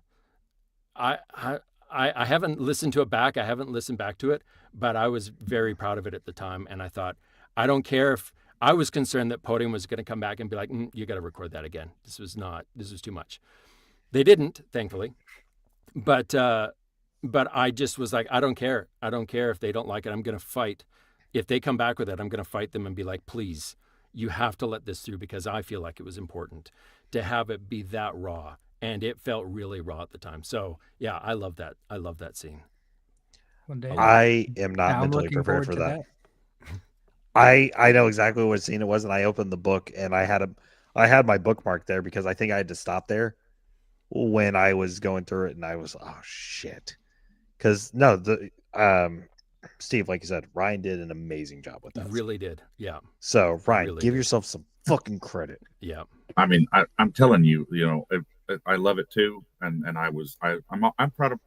haven't listened to it back. I haven't listened back to it, but I was very proud of it at the time. And I thought, I don't care if I was concerned that Podium was going to come back and be like, you got to record that again. This was too much. They didn't, thankfully. But I just was like, I don't care. I don't care if they don't like it. I'm going to fight. If they come back with it, I'm going to fight them and be like, please, you have to let this through, because I feel like it was important to have it be that raw. And it felt really raw at the time. So yeah, I love that. I love that scene. I am not mentally prepared for that. I know exactly what scene it was, and I opened the book and I had my bookmark there because I think I had to stop there when I was going through it, and I was, oh shit. Because Steve, like you said, Ryan did an amazing job with that. He really did. Yeah. So Ryan, really give yourself some fucking credit. Yeah. I mean, I'm telling you, I love it too, and I'm proud of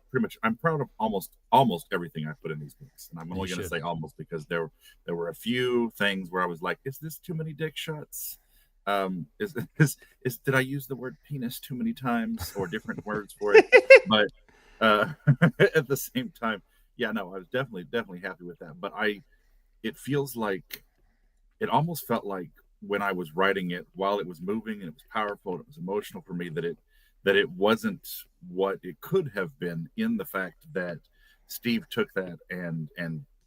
I'm proud of almost everything I put in these books, and I'm only going to say almost because there were a few things where I was like, is this too many dick shots? Did I use the word penis too many times or different words for it? But at the same time, yeah, no, I was definitely happy with that. But it feels like it almost felt like when I was writing it, while it was moving and it was powerful and it was emotional for me, that it wasn't what it could have been, in the fact that Steve took that and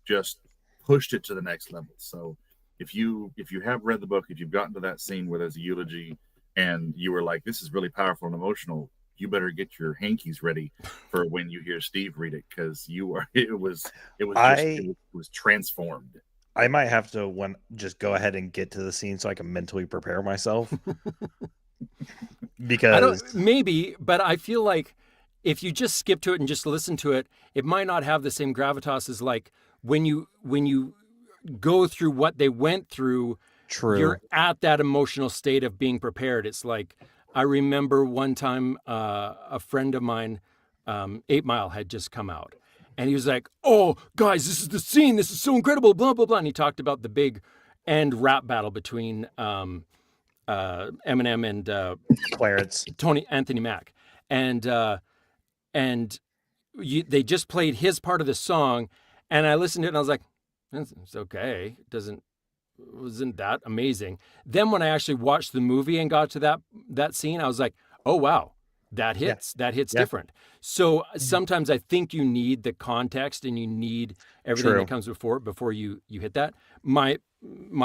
just pushed it to the next level. So if you have read the book, if you've gotten to that scene where there's a eulogy and you were like, this is really powerful and emotional, you better get your hankies ready for when you hear Steve read it, because it was transformed. I might have to just go ahead and get to the scene so I can mentally prepare myself. Because maybe, but I feel like if you just skip to it and just listen to it, it might not have the same gravitas as when you go through what they went through. True. You're at that emotional state of being prepared. It's I remember one time a friend of mine, 8 Mile, had just come out. And he was like, oh, guys, this is the scene. This is so incredible, blah, blah, blah. And he talked about the big end rap battle between Eminem and Clarence, Anthony Mack. And they just played his part of the song. And I listened to it and I was like, it's okay. Wasn't that amazing? Then when I actually watched the movie and got to that scene, I was like, oh, wow. That hits. Yeah. That hits different. So sometimes I think you need the context and you need everything that comes before you hit that. My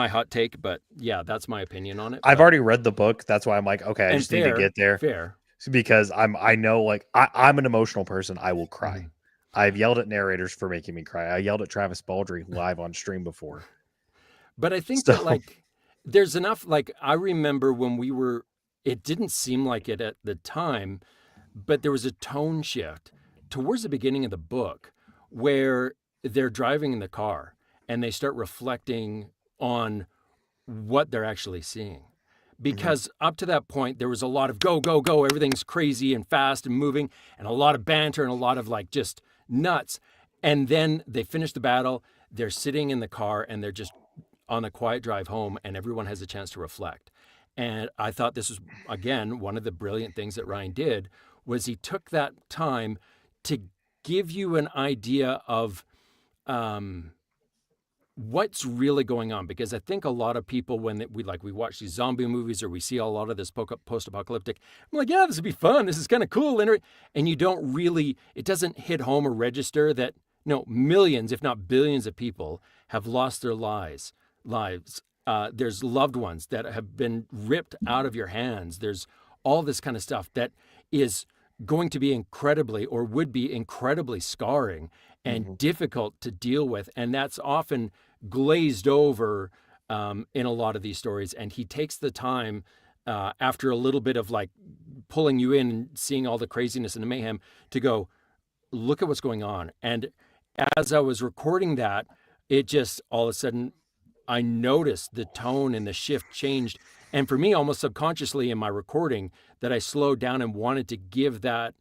hot take, but yeah, that's my opinion on it. I've already read the book. That's why I'm like, okay, I just need to get there. Fair. Because I know I'm an emotional person. I will cry. Mm-hmm. I've yelled at narrators for making me cry. I yelled at Travis Baldry live on stream before. But I think that there's enough. I remember when we were it didn't seem like it at the time, but there was a tone shift towards the beginning of the book where they're driving in the car and they start reflecting on what they're actually seeing. Because up to that point, there was a lot of go, go, go. Everything's crazy and fast and moving, and a lot of banter and a lot of like just nuts. And then they finish the battle. They're sitting in the car and they're just on a quiet drive home, and everyone has a chance to reflect. And I thought this was, again, one of the brilliant things that Ryan did was he took that time to give you an idea of what's really going on. Because I think a lot of people, when we watch these zombie movies or we see a lot of this post-apocalyptic, I'm like, yeah, this would be fun. This is kind of cool. And you don't really, it doesn't hit home or register that no, millions, if not billions of people have lost their lives. There's loved ones that have been ripped out of your hands. There's all this kind of stuff that is going to be incredibly, or would be incredibly scarring and difficult to deal with. And that's often glazed over in a lot of these stories. And he takes the time after a little bit of like pulling you in and seeing all the craziness and the mayhem to go, look at what's going on. And as I was recording that, it just all of a sudden, I noticed the tone and the shift changed. And for me, almost subconsciously in my recording, that I slowed down and wanted to give that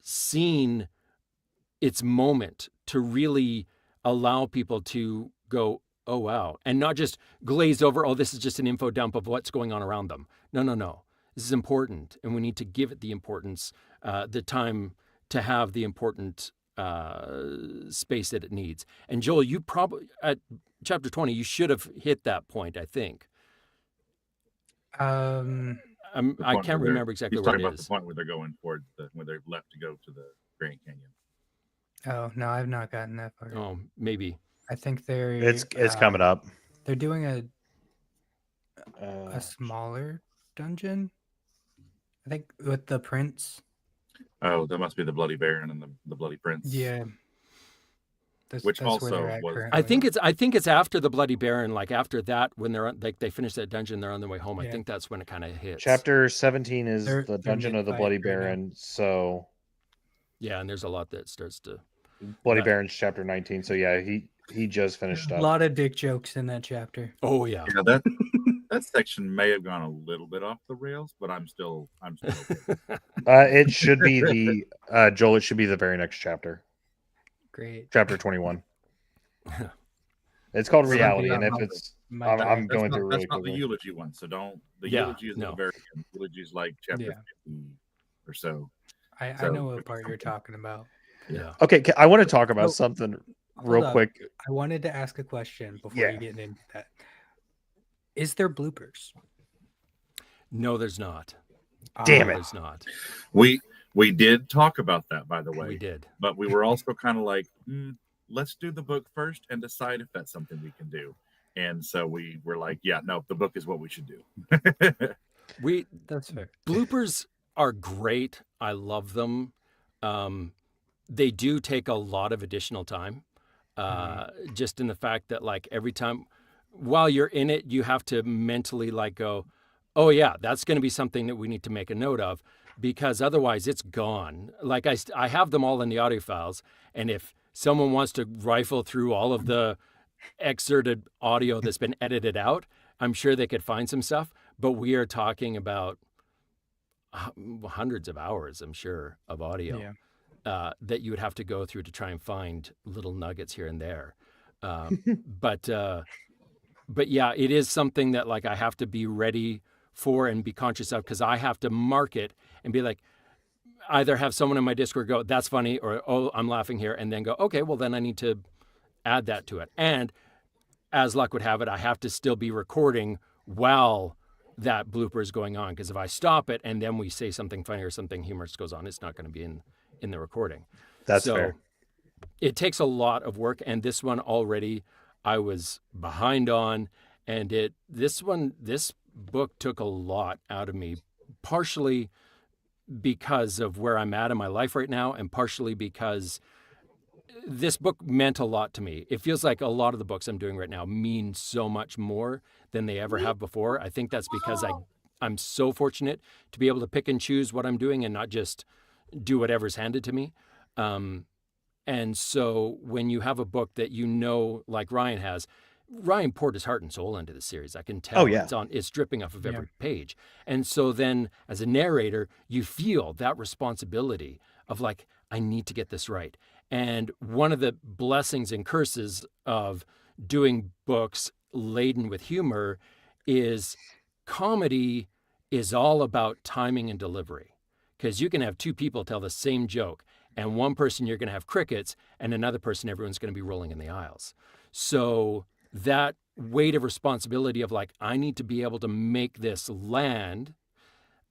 scene its moment to really allow people to go, oh, wow. And not just glaze over, oh, this is just an info dump of what's going on around them. No. This is important. And we need to give it the importance, the time to have the important space that it needs. And Joel, you probably, at chapter 20, you should have hit that point, I think. I can't remember exactly he's where talking it about is. the point where they're going towards when they're left to go to the Grand Canyon. Oh no, I've not gotten that far. Oh, maybe. I think they're It's coming up. They're doing a smaller dungeon. I think with the prince. Oh, that must be the Bloody Baron and the Bloody Prince. Yeah. Which that's also where they're at was- currently. I think it's after the Bloody Baron, like after that, when they're like they finish that dungeon, they're on their way home. I Yeah. think that's when it kind of hits. Chapter 17 is They're the Dungeon of the mid-fight Bloody right now. Baron. So Yeah, and there's a lot that starts to. Bloody Right. Baron's chapter 19. So yeah, he just finished A up. lot of dick jokes in that chapter. Oh yeah. Yeah, that section may have gone a little bit off the rails, but I'm still okay. It should be the Joel. It should be the very next chapter, Great. chapter 21. It's called Something reality, and if about it's My I'm bad. going through really That's not the quickly. eulogy one, so don't. The Yeah, eulogy is no. the very end. Eulogy is like chapter Yeah. 50 or so. I So, know what part you're talking about. Yeah. Okay, I want to talk about Oh, something Hold real up. quick. I wanted to ask a question before Yeah. you get into that. Is there bloopers? No, there's not. Damn No, it. There's not. We did talk about that, by the way. We did. But we were also kind of like, let's do the book first and decide if that's something we can do. And so we were like, yeah, no, the book is what we should do. That's fair. Bloopers are great. I love them. They do take a lot of additional time. Just in the fact that like every time while you're in it, you have to mentally like go, oh yeah, that's going to be something that we need to make a note of, because otherwise it's gone. Like I have them all in the audio files. And if someone wants to rifle through all of the excerpted audio that's been edited out, I'm sure they could find some stuff, but we are talking about hundreds of hours, I'm sure, of audio. Yeah. That you would have to go through to try and find little nuggets here and there. But yeah, it is something that like I have to be ready for and be conscious of, because I have to mark it and be like, either have someone in my Discord go, that's funny, or, oh, I'm laughing here, and then go, okay, well, then I need to add that to it. And as luck would have it, I have to still be recording while that blooper is going on, because if I stop it and then we say something funny or something humorous goes on, it's not going to be in the recording. That's so fair. It takes a lot of work, and this one already I was behind on, and this book took a lot out of me, partially because of where I'm at in my life right now, and partially because this book meant a lot to me. It feels like a lot of the books I'm doing right now mean so much more than they ever have before. I think that's because I'm so fortunate to be able to pick and choose what I'm doing and not just do whatever's handed to me. And so when you have a book that like Ryan has, Ryan poured his heart and soul into the series. I can tell. Oh, yeah. It's dripping off of every page. And so then as a narrator, you feel that responsibility of like, I need to get this right. And one of the blessings and curses of doing books laden with humor is comedy is all about timing and delivery. Because you can have two people tell the same joke, and one person you're going to have crickets, and another person everyone's going to be rolling in the aisles. So that weight of responsibility of like, I need to be able to make this land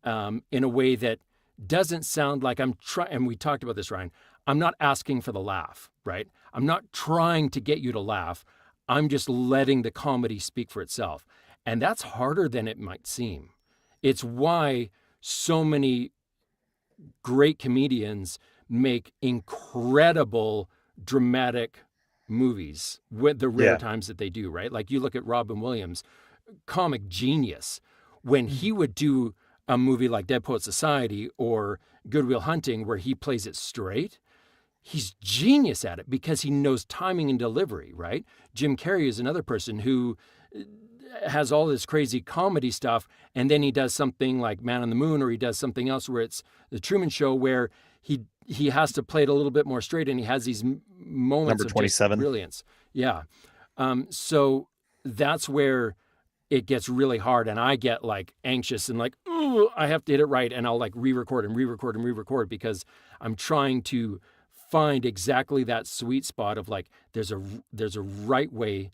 in a way that doesn't sound like I'm trying. And we talked about this, Ryan. I'm not asking for the laugh, right? I'm not trying to get you to laugh. I'm just letting the comedy speak for itself. And that's harder than it might seem. It's why so many great comedians make incredible dramatic movies with the rare times that they do, right? Like you look at Robin Williams, comic genius. When he would do a movie like Dead Poet Society or Good Will Hunting where he plays it straight, he's genius at it because he knows timing and delivery, right? Jim Carrey is another person who has all this crazy comedy stuff, and then he does something like Man on the Moon, or he does something else where it's The Truman Show, where he has to play it a little bit more straight, and he has these moments Number of 27. just brilliance. Yeah. So that's where it gets really hard, and I get like anxious and like, ooh, I have to hit it right, and I'll like re-record and re-record and re-record because I'm trying to find exactly that sweet spot of like, there's a right way.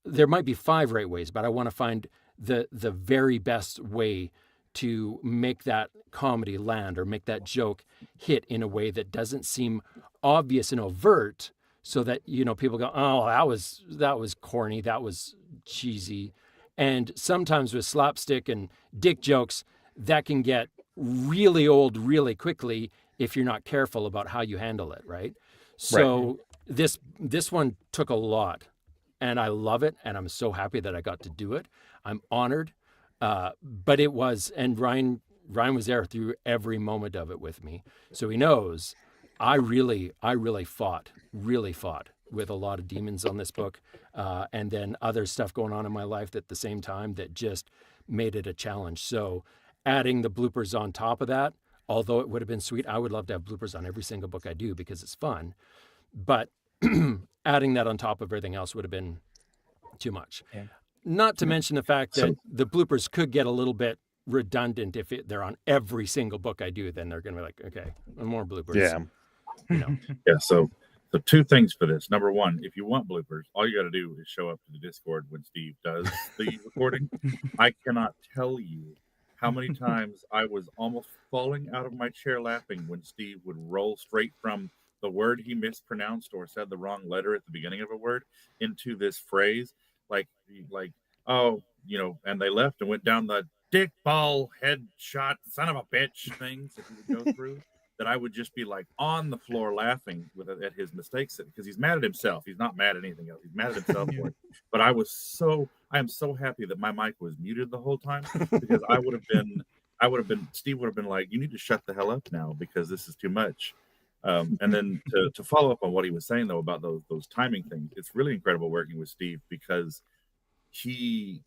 There might be 5 right ways, but I want to find the very best way to make that comedy land or make that joke hit in a way that doesn't seem obvious and overt, so that people go, oh, that was corny, that was cheesy. And sometimes with slapstick and dick jokes, that can get really old really quickly if you're not careful about how you handle it, right? So this one took a lot. And I love it, and I'm so happy that I got to do it. I'm honored, but it was, and Ryan was there through every moment of it with me, so he knows I really fought with a lot of demons on this book, and then other stuff going on in my life at the same time that just made it a challenge. So adding the bloopers on top of that, although it would have been sweet, I would love to have bloopers on every single book I do because it's fun, but adding that on top of everything else would have been too much. Yeah. Not to mention the fact that the bloopers could get a little bit redundant if they're on every single book I do. Then they're going to be like, okay, more bloopers. Yeah. Yeah. So 2 things for this. Number 1, if you want bloopers, all you got to do is show up to the Discord when Steve does the recording. I cannot tell you how many times I was almost falling out of my chair laughing when Steve would roll straight from the word he mispronounced or said the wrong letter at the beginning of a word into this phrase, like, oh, and they left and went down the dick ball headshot son of a bitch things that he would go through, that I would just be like on the floor laughing at his mistakes because he's mad at himself. He's not mad at anything else. He's mad at himself for it. But I am so happy that my mic was muted the whole time, because Steve would have been like, you need to shut the hell up now because this is too much. And then to follow up on what he was saying though about those timing things, it's really incredible working with Steve because he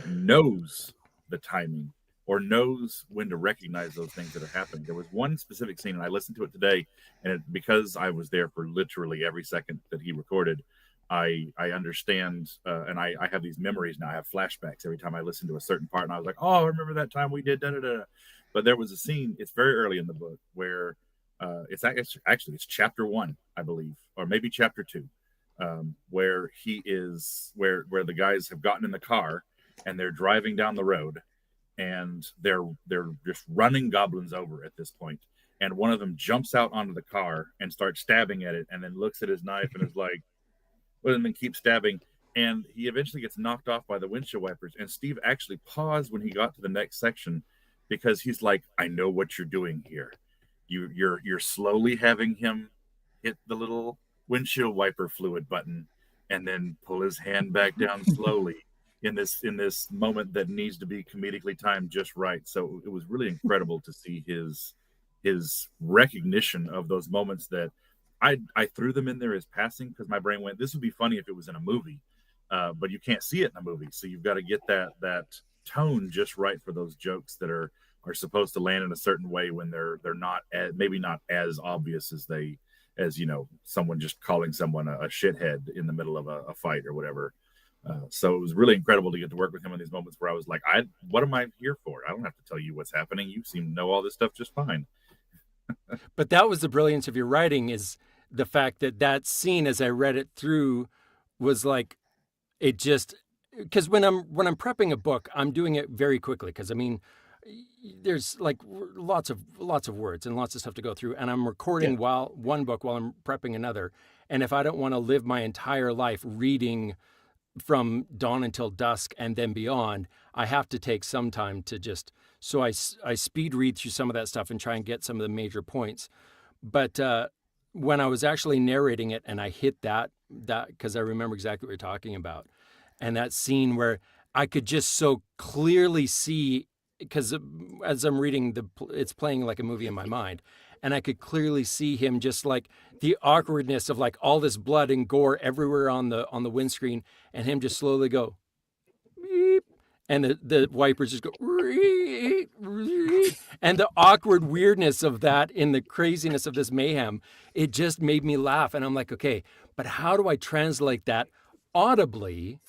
knows the timing or knows when to recognize those things that are happening. There was one specific scene, and I listened to it today, and because I was there for literally every second that he recorded, I understand, and I have these memories now. I have flashbacks every time I listen to a certain part, and I was like, oh, I remember that time we did da da da. But there was a scene, it's very early in the book, where it's chapter 1, I believe, or maybe chapter 2, where where the guys have gotten in the car and they're driving down the road, and they're just running goblins over at this point, and one of them jumps out onto the car and starts stabbing at it, and then looks at his knife and is like, well, and then keeps stabbing, and he eventually gets knocked off by the windshield wipers. And Steve actually paused when he got to the next section because he's like, I know what you're doing here. You're slowly having him hit the little windshield wiper fluid button and then pull his hand back down slowly in this moment that needs to be comedically timed just right. So it was really incredible to see his recognition of those moments that I threw them in there as passing because my brain went, this would be funny if it was in a movie, but you can't see it in a movie, so you've got to get that tone just right for those jokes that are supposed to land in a certain way when they're not maybe not as obvious as someone just calling someone a shithead in the middle of a fight or whatever. So it was really incredible to get to work with him in these moments where I was like, what am I here for? I don't have to tell you what's happening. You seem to know all this stuff just fine. But that was the brilliance of your writing, is the fact that scene, as I read it through, was like, it just, because when I'm prepping a book, I'm doing it very quickly, because I mean, there's like lots of words and lots of stuff to go through, and I'm recording one book while I'm prepping another. And if I don't want to live my entire life reading from dawn until dusk and then beyond, I have to take some time to just, so I speed read through some of that stuff and try and get some of the major points. But when I was actually narrating it and I hit that because I remember exactly what you're talking about, and that scene where I could just so clearly see, because as I'm reading, it's playing like a movie in my mind, and I could clearly see him just like the awkwardness of like all this blood and gore everywhere on the windscreen, and him just slowly go beep, and the wipers just go beep, beep, and the awkward weirdness of that in the craziness of this mayhem, it just made me laugh. And I'm like, okay, but how do I translate that audibly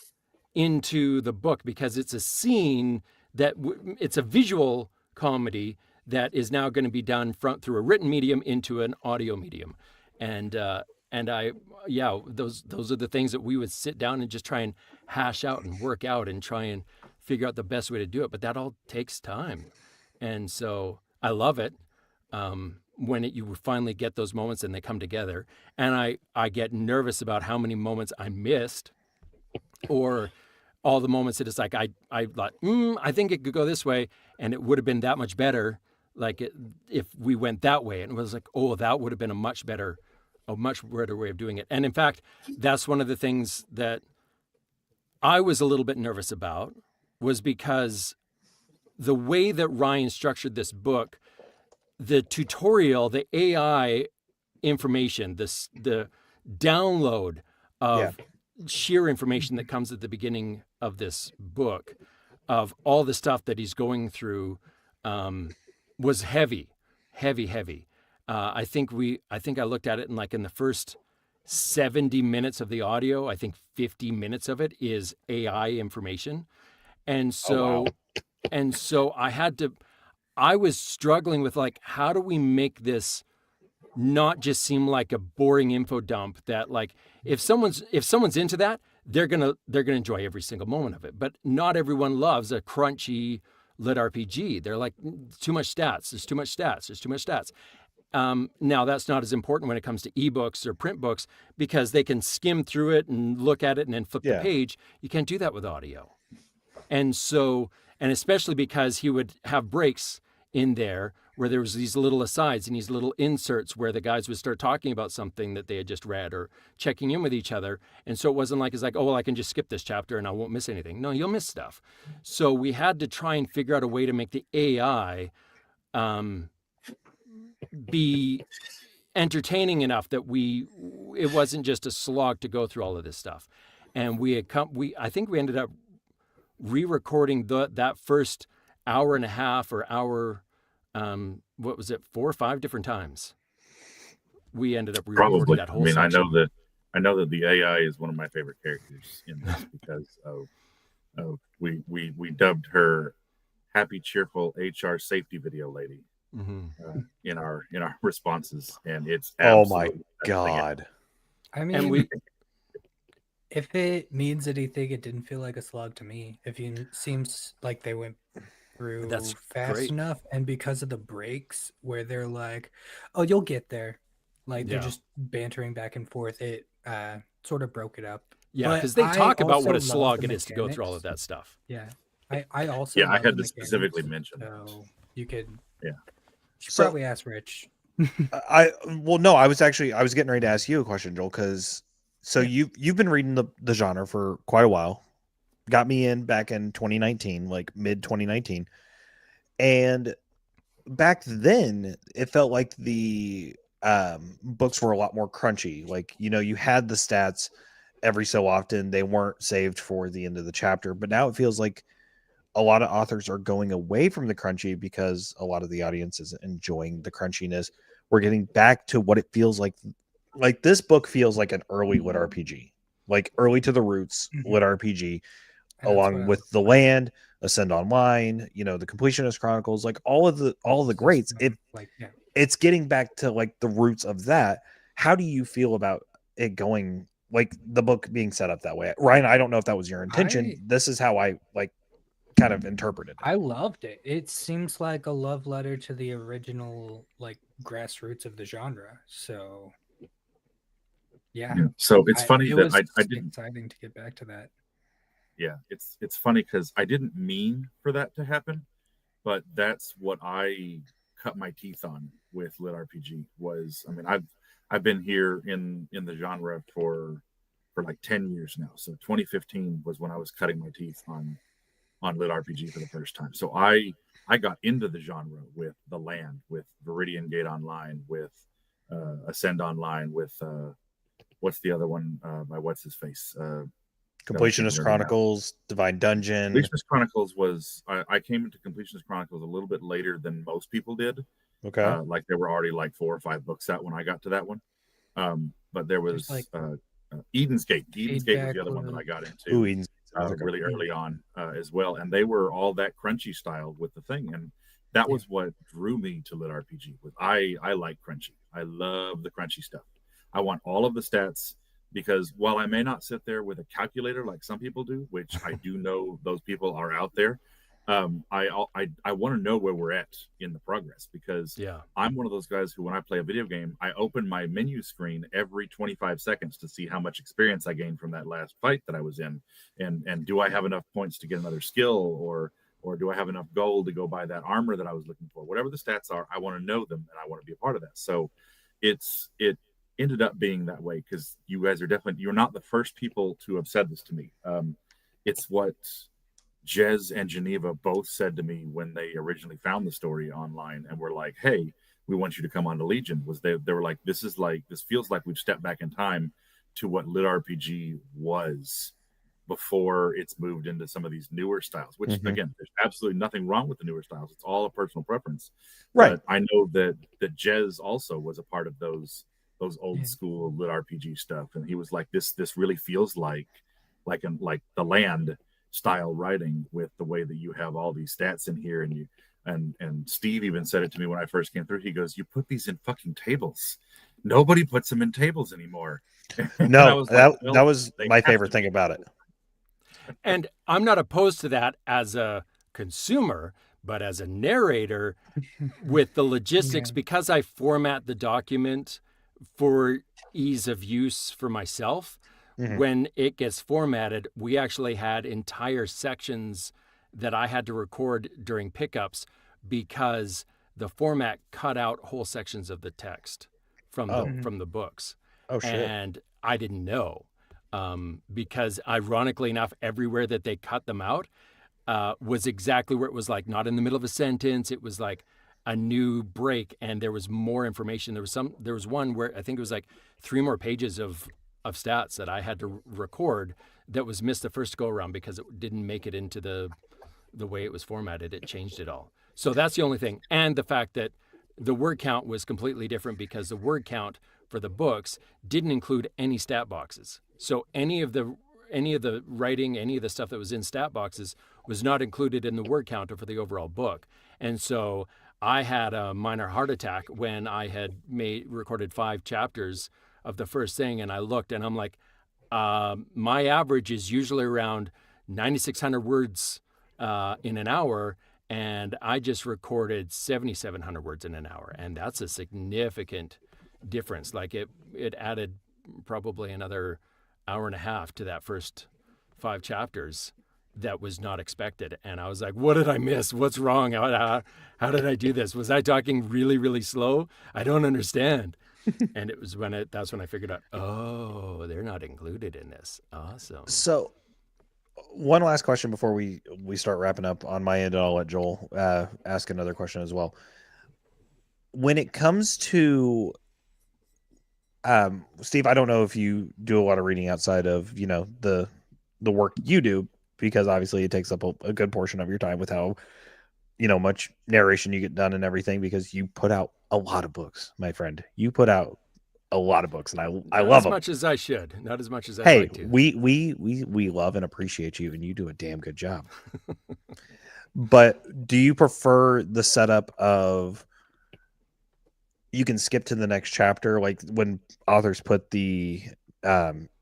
into the book? Because it's a scene that it's a visual comedy that is now going to be done through a written medium into an audio medium. And those are the things that we would sit down and just try and hash out and work out and try and figure out the best way to do it. But that all takes time. And so I love it when you finally get those moments and they come together. And I get nervous about how many moments I missed, or all the moments that it's like, I thought, I think it could go this way, and it would have been that much better if we went that way. And it was like, oh, that would have been a much better way of doing it. And in fact, that's one of the things that I was a little bit nervous about, was because the way that Ryan structured this book, the tutorial, the AI information, the download of sheer information that comes at the beginning of this book, of all the stuff that he's going through, was heavy. I think I looked at it in the first 70 minutes of the audio, I think 50 minutes of it is AI information. And so, I was struggling with like, how do we make this not just seem like a boring info dump that like, if someone's into that, they're gonna enjoy every single moment of it. But not everyone loves a crunchy lit RPG. They're like, too much stats. There's too much stats. Now that's not as important when it comes to ebooks or print books, because they can skim through it and look at it and then flip the page. You can't do that with audio. And especially because he would have breaks in there where there was these little asides and these little inserts where the guys would start talking about something that they had just read or checking in with each other. And so it wasn't like, it's like, oh, well, I can just skip this chapter and I won't miss anything. No, you'll miss stuff. So we had to try and figure out a way to make the AI be entertaining enough that it wasn't just a slog to go through all of this stuff. And I think we ended up re-recording that first hour and a half or hour, what was it, 4 or 5 different times. We ended up re-recording that whole section. I know that the AI is one of my favorite characters in this because we dubbed her happy, cheerful HR safety video lady in our responses, and it's my god. I mean, if it means anything, it didn't feel like a slog to me. It seems like they went through fast enough, and because of the breaks where they're like, "Oh, you'll get there," like they're just bantering back and forth. It sort of broke it up. Yeah, because they talk about what a slog it is to go through all of that stuff. Yeah, I also I had to specifically mention. So you could should So- probably ask Rich. I was getting ready to ask you a question, Joel, because you've been reading the genre for quite a while. got me in back in 2019, like mid 2019. And back then it felt like the books were a lot more crunchy. Like, you know, you had the stats every so often, they weren't saved for the end of the chapter, but now it feels like a lot of authors are going away from the crunchy because a lot of the audience is enjoying the crunchiness. We're getting back to what it feels like. Like, this book feels like an early lit RPG, like early to the roots lit RPG, And that's what along I with the land, Ascend Online, you know, the Completionist Chronicles, like all of the greats. like, yeah. It's getting back to like the roots of that. How do you feel about it going, like the book being set up that way? Ryan, I don't know if that was your intention. This is how I like kind of interpreted it. I loved it. It seems like a love letter to the original, like, grassroots of the genre. So yeah. So it's funny it that was I didn't. exciting to get back to that. Yeah, it's funny because I didn't mean for that to happen, but that's what I cut my teeth on with lit RPG. Was, I mean, I've been here in the genre for like 10 years now. So 2015 was when I was cutting my teeth on lit RPG for the first time. So I got into the genre with The Land, with Viridian Gate Online, with Ascend Online, with what's the other one by what's his face? Completionist Chronicles, Divine Dungeon. Completionist Chronicles was I came into Completionist Chronicles a little bit later than most people did. Okay. Like there were already like 4 or 5 books out when I got to that one. But there was like Eden's Gate. Eden's Gate was the other one that I got into. Ooh, Eden's really early on as well, and they were all that crunchy style with the thing, and that was what drew me to lit RPG. With I like crunchy. I love the crunchy stuff. I want all of the stats, because while I may not sit there with a calculator like some people do, which I do know those people are out there, I want to know where we're at in the progress, because I'm one of those guys who, when I play a video game, I open my menu screen every 25 seconds to see how much experience I gained from that last fight that I was in, and do I have enough points to get another skill, or do I have enough gold to go buy that armor that I was looking for? Whatever the stats are, I want to know them, and I want to be a part of that. So it ended up being that way, because you guys are you're not the first people to have said this to me. It's what Jez and Geneva both said to me when they originally found the story online and were like, hey, we want you to come on to Legion. Was they were like, this feels like we've stepped back in time to what lit RPG was before it's moved into some of these newer styles, which again, there's absolutely nothing wrong with the newer styles. It's all a personal preference. Right. But I know that Jez also was a part of those old school lit RPG stuff. And he was like, this really feels like the Land style writing, with the way that you have all these stats in here, and you and Steve even said it to me when I first came through. He goes, you put these in fucking tables. Nobody puts them in tables anymore. No, that was my favorite thing about it. And I'm not opposed to that as a consumer, but as a narrator, with the logistics, because I format the document for ease of use for myself. When it gets formatted, we actually had entire sections that I had to record during pickups, because the format cut out whole sections of the text from the books. Oh, shit. And I didn't know, because ironically enough, everywhere that they cut them out was exactly where it was like not in the middle of a sentence. It was like a new break, and there was more information. There was one where I think it was like 3 more pages of stats that I had to record that was missed the first go around because it didn't make it into the way it was formatted. It changed it all. So that's the only thing. And the fact that the word count was completely different, because the word count for the books didn't include any stat boxes. So any of the writing, any of the stuff that was in stat boxes was not included in the word counter for the overall book. And so I had a minor heart attack when I had recorded 5 chapters of the first thing, and I looked and I'm like, my average is usually around 9,600 words in an hour, and I just recorded 7,700 words in an hour, and that's a significant difference. Like it added probably another hour and a half to that first 5 chapters that was not expected. And I was like, what did I miss? What's wrong? How did I do this? Was I talking really, really slow? I don't understand. And it was that's when I figured out, oh, they're not included in this. Awesome. So one last question before we start wrapping up on my end, and I'll let Joel ask another question as well. When it comes to Steve, I don't know if you do a lot of reading outside of, you know, the work you do, because obviously it takes up a good portion of your time with how, you know, much narration you get done and everything, because you put out a lot of books, my friend. You put out a lot of books, and I Not love as them. much as I should, not as much as I'd Hey, like to. we love and appreciate you, and you do a damn good job. But do you prefer the setup of you can skip to the next chapter, like when authors put the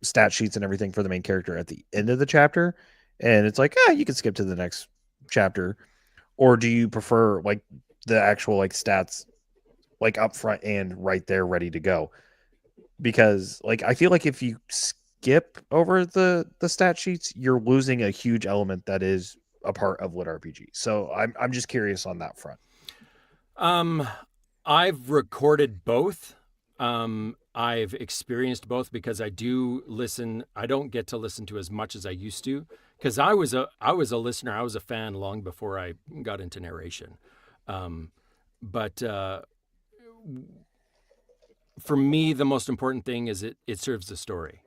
stat sheets and everything for the main character at the end of the chapter, and it's like, you can skip to the next chapter? Or do you prefer like the actual like stats like up front and right there ready to go? Because like I feel like if you skip over the stat sheets, you're losing a huge element that is a part of Lit RPG. So I'm just curious on that front. I've recorded both. I've experienced both because I do listen. I don't get to listen to as much as I used to, because I was a listener. I was a fan long before I got into narration. But for me, the most important thing is it serves the story.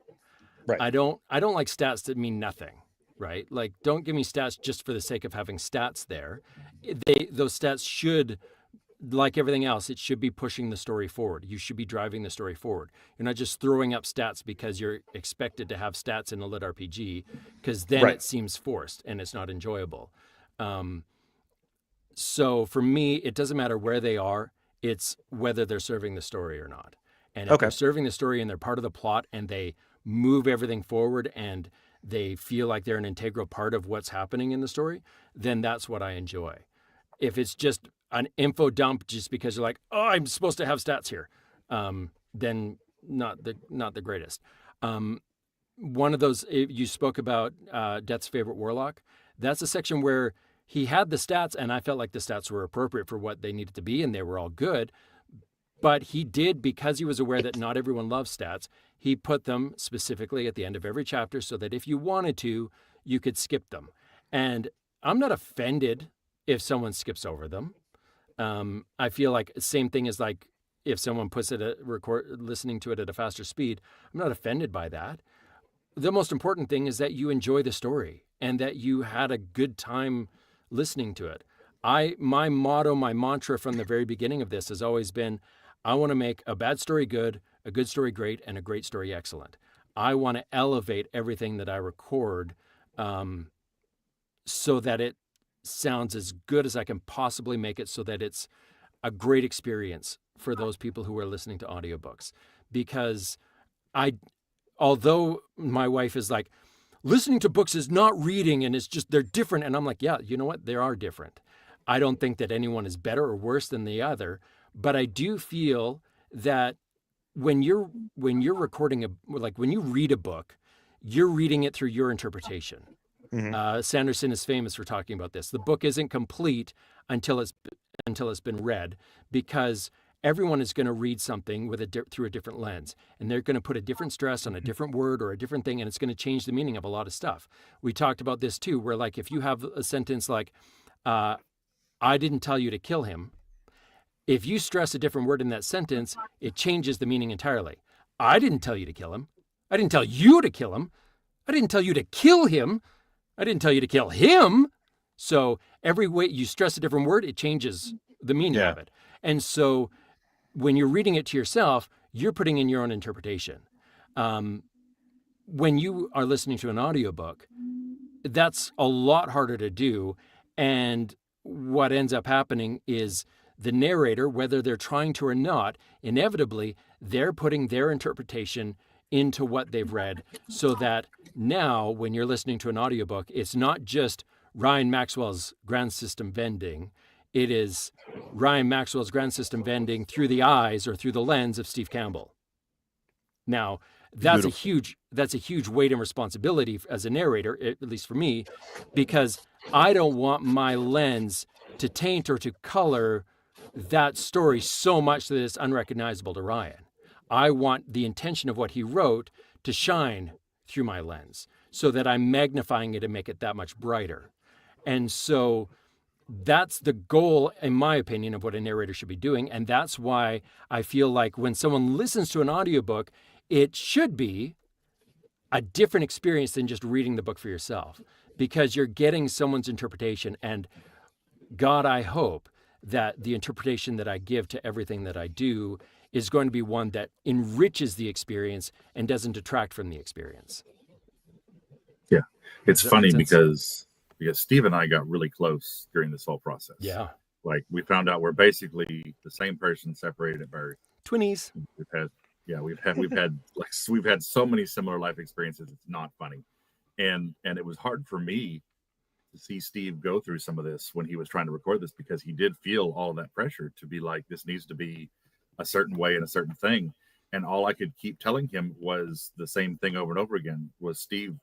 Right. I don't like stats that mean nothing, right? Like, don't give me stats just for the sake of having stats there. Those stats should, like everything else, it should be pushing the story forward. You should be driving the story forward. You're not just throwing up stats because you're expected to have stats in a lit RPG, because then Right. it seems forced and it's not enjoyable. So for me, it doesn't matter where they are. It's whether they're serving the story or not. And if Okay. they're serving the story and they're part of the plot and they move everything forward and they feel like they're an integral part of what's happening in the story, then that's what I enjoy. If it's just an info dump just because you're like, oh, I'm supposed to have stats here, then not the greatest. One of those, you spoke about Death's Favorite Warlock. That's a section where he had the stats, and I felt like the stats were appropriate for what they needed to be, and they were all good. But he did, because he was aware that not everyone loves stats, he put them specifically at the end of every chapter so that if you wanted to, you could skip them. And I'm not offended if someone skips over them. I feel like same thing as like if someone puts it listening to it at a faster speed. I'm not offended by that. The most important thing is that you enjoy the story and that you had a good time listening to it. My motto, my mantra from the very beginning of this has always been, I want to make a bad story good, a good story great, and a great story excellent. I want to elevate everything that I record so that it sounds as good as I can possibly make it, so that it's a great experience for those people who are listening to audiobooks. Because although my wife is like, listening to books is not reading and it's just, they're different. And I'm like, yeah, you know what? They are different. I don't think that anyone is better or worse than the other, but I do feel that when you're recording when you read a book, you're reading it through your interpretation. Mhm. Sanderson is famous for talking about this. The book isn't complete until it's been read, because everyone is going to read something through a different lens, and they're going to put a different stress on a different word or a different thing, and it's going to change the meaning of a lot of stuff. We talked about this too, where like if you have a sentence like, I didn't tell you to kill him, if you stress a different word in that sentence, it changes the meaning entirely. I didn't tell you to kill him. I didn't tell you to kill him. I didn't tell you to kill him. I didn't tell you to kill him. So every way you stress a different word, it changes the meaning of it. And so when you're reading it to yourself, you're putting in your own interpretation. When you are listening to an audiobook, that's a lot harder to do. And what ends up happening is the narrator, whether they're trying to or not, inevitably, they're putting their interpretation into what they've read, so that now when you're listening to an audiobook, it's not just Ryan Maxwell's Grand System Vending. It is Ryan Maxwell's Grand System Vending through the eyes or through the lens of Steve Campbell. Now, that's a huge weight and responsibility as a narrator, at least for me, because I don't want my lens to taint or to color that story so much that it's unrecognizable to Ryan. I want the intention of what he wrote to shine through my lens. so that I'm magnifying it and make it that much brighter. And so that's the goal, in my opinion, of what a narrator should be doing. And that's why I feel like when someone listens to an audiobook, it should be a different experience than just reading the book for yourself, because you're getting someone's interpretation. And God, I hope that the interpretation that I give to everything that I do is going to be one that enriches the experience and doesn't detract from the experience. Yeah. It's Does that funny make sense? because Steve and I got really close during this whole process. Yeah. Like, we found out we're basically the same person separated at birth. Twinnies. We've had so many similar life experiences. It's not funny. And it was hard for me to see Steve go through some of this when he was trying to record this, because he did feel all of that pressure to be like, this needs to be a certain way and a certain thing. And all I could keep telling him was the same thing over and over again was, Steve,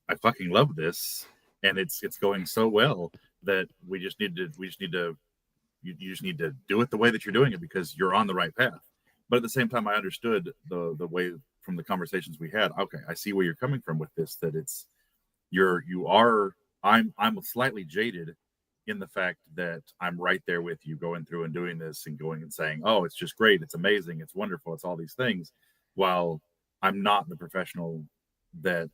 I fucking love this. And it's going so well that you just need to do it the way that you're doing it, because you're on the right path. But at the same time, I understood the way from the conversations we had. Okay, I see where you're coming from with this, that I'm slightly jaded in the fact that I'm right there with you going through and doing this and going and saying, oh, it's just great. It's amazing. It's wonderful. It's all these things. While I'm not the professional that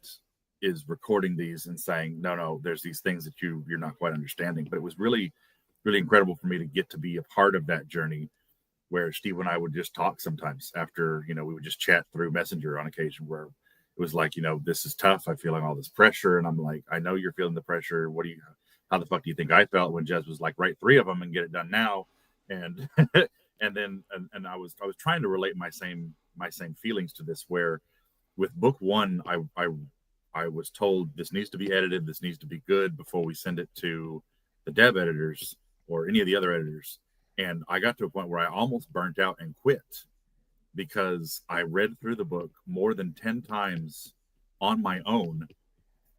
is recording these and saying, no, there's these things that you're not quite understanding. But it was really, really incredible for me to get to be a part of that journey, where Steve and I would just talk sometimes after, we would just chat through Messenger on occasion, where it was like, this is tough. I'm feeling all this pressure. And I'm like, I know you're feeling the pressure. How the fuck do you think I felt when Jez was like, write 3 of them and get it done now? And, and I was trying to relate my same feelings to this, where with book 1, I was told this needs to be edited. This needs to be good before we send it to the dev editors or any of the other editors. And I got to a point where I almost burnt out and quit, because I read through the book more than 10 times on my own.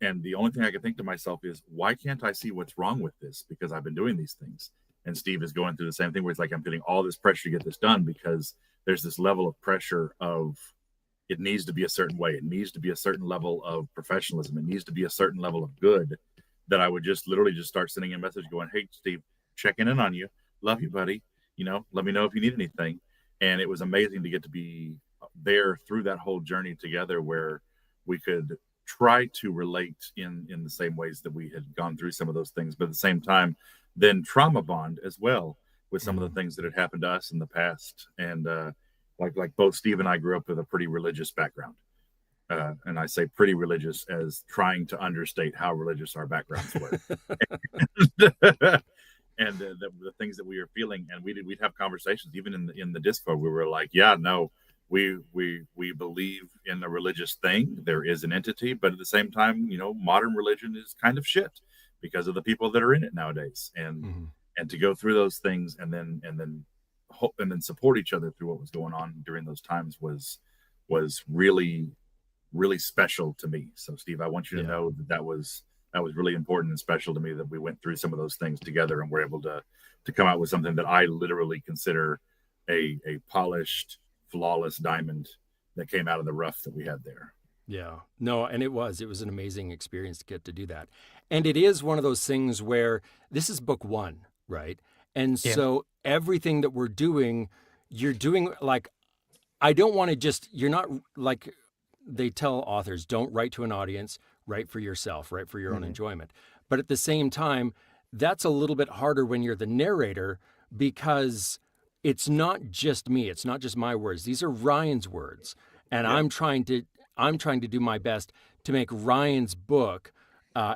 And the only thing I could think to myself is, why can't I see what's wrong with this? Because I've been doing these things. And Steve is going through the same thing, where it's like, I'm feeling all this pressure to get this done, because there's this level of pressure of, it needs to be a certain way. It needs to be a certain level of professionalism. It needs to be a certain level of good, that I would just literally just start sending a message going, hey, Steve, checking in on you. Love you, buddy. Let me know if you need anything. And it was amazing to get to be there through that whole journey together, where we could try to relate in the same ways that we had gone through some of those things, but at the same time, then trauma bond as well with some of the things that had happened to us in the past. And like both Steve and I grew up with a pretty religious background. And I say pretty religious as trying to understate how religious our backgrounds were. And the things that we were feeling, and we'd have conversations even in the Discord. We were like, yeah, no, we believe in a religious thing. There is an entity, but at the same time, modern religion is kind of shit because of the people that are in it nowadays. And to go through those things and then hope and then support each other through what was going on during those times was really, really special to me. So Steve, I want you to know that was really important and special to me, that we went through some of those things together and were able to come out with something that I literally consider a polished, flawless diamond that came out of the rough that we had there. Yeah, no, and it was an amazing experience to get to do that. And it is one of those things where this is book 1, right? And so everything that we're doing, you're doing like, I don't want to just, you're not like they tell authors, don't write to an audience, write for yourself, write for your own enjoyment. But at the same time, that's a little bit harder when you're the narrator, because it's not just me. It's not just my words. These are Ryan's words. And I'm trying to do my best to make Ryan's book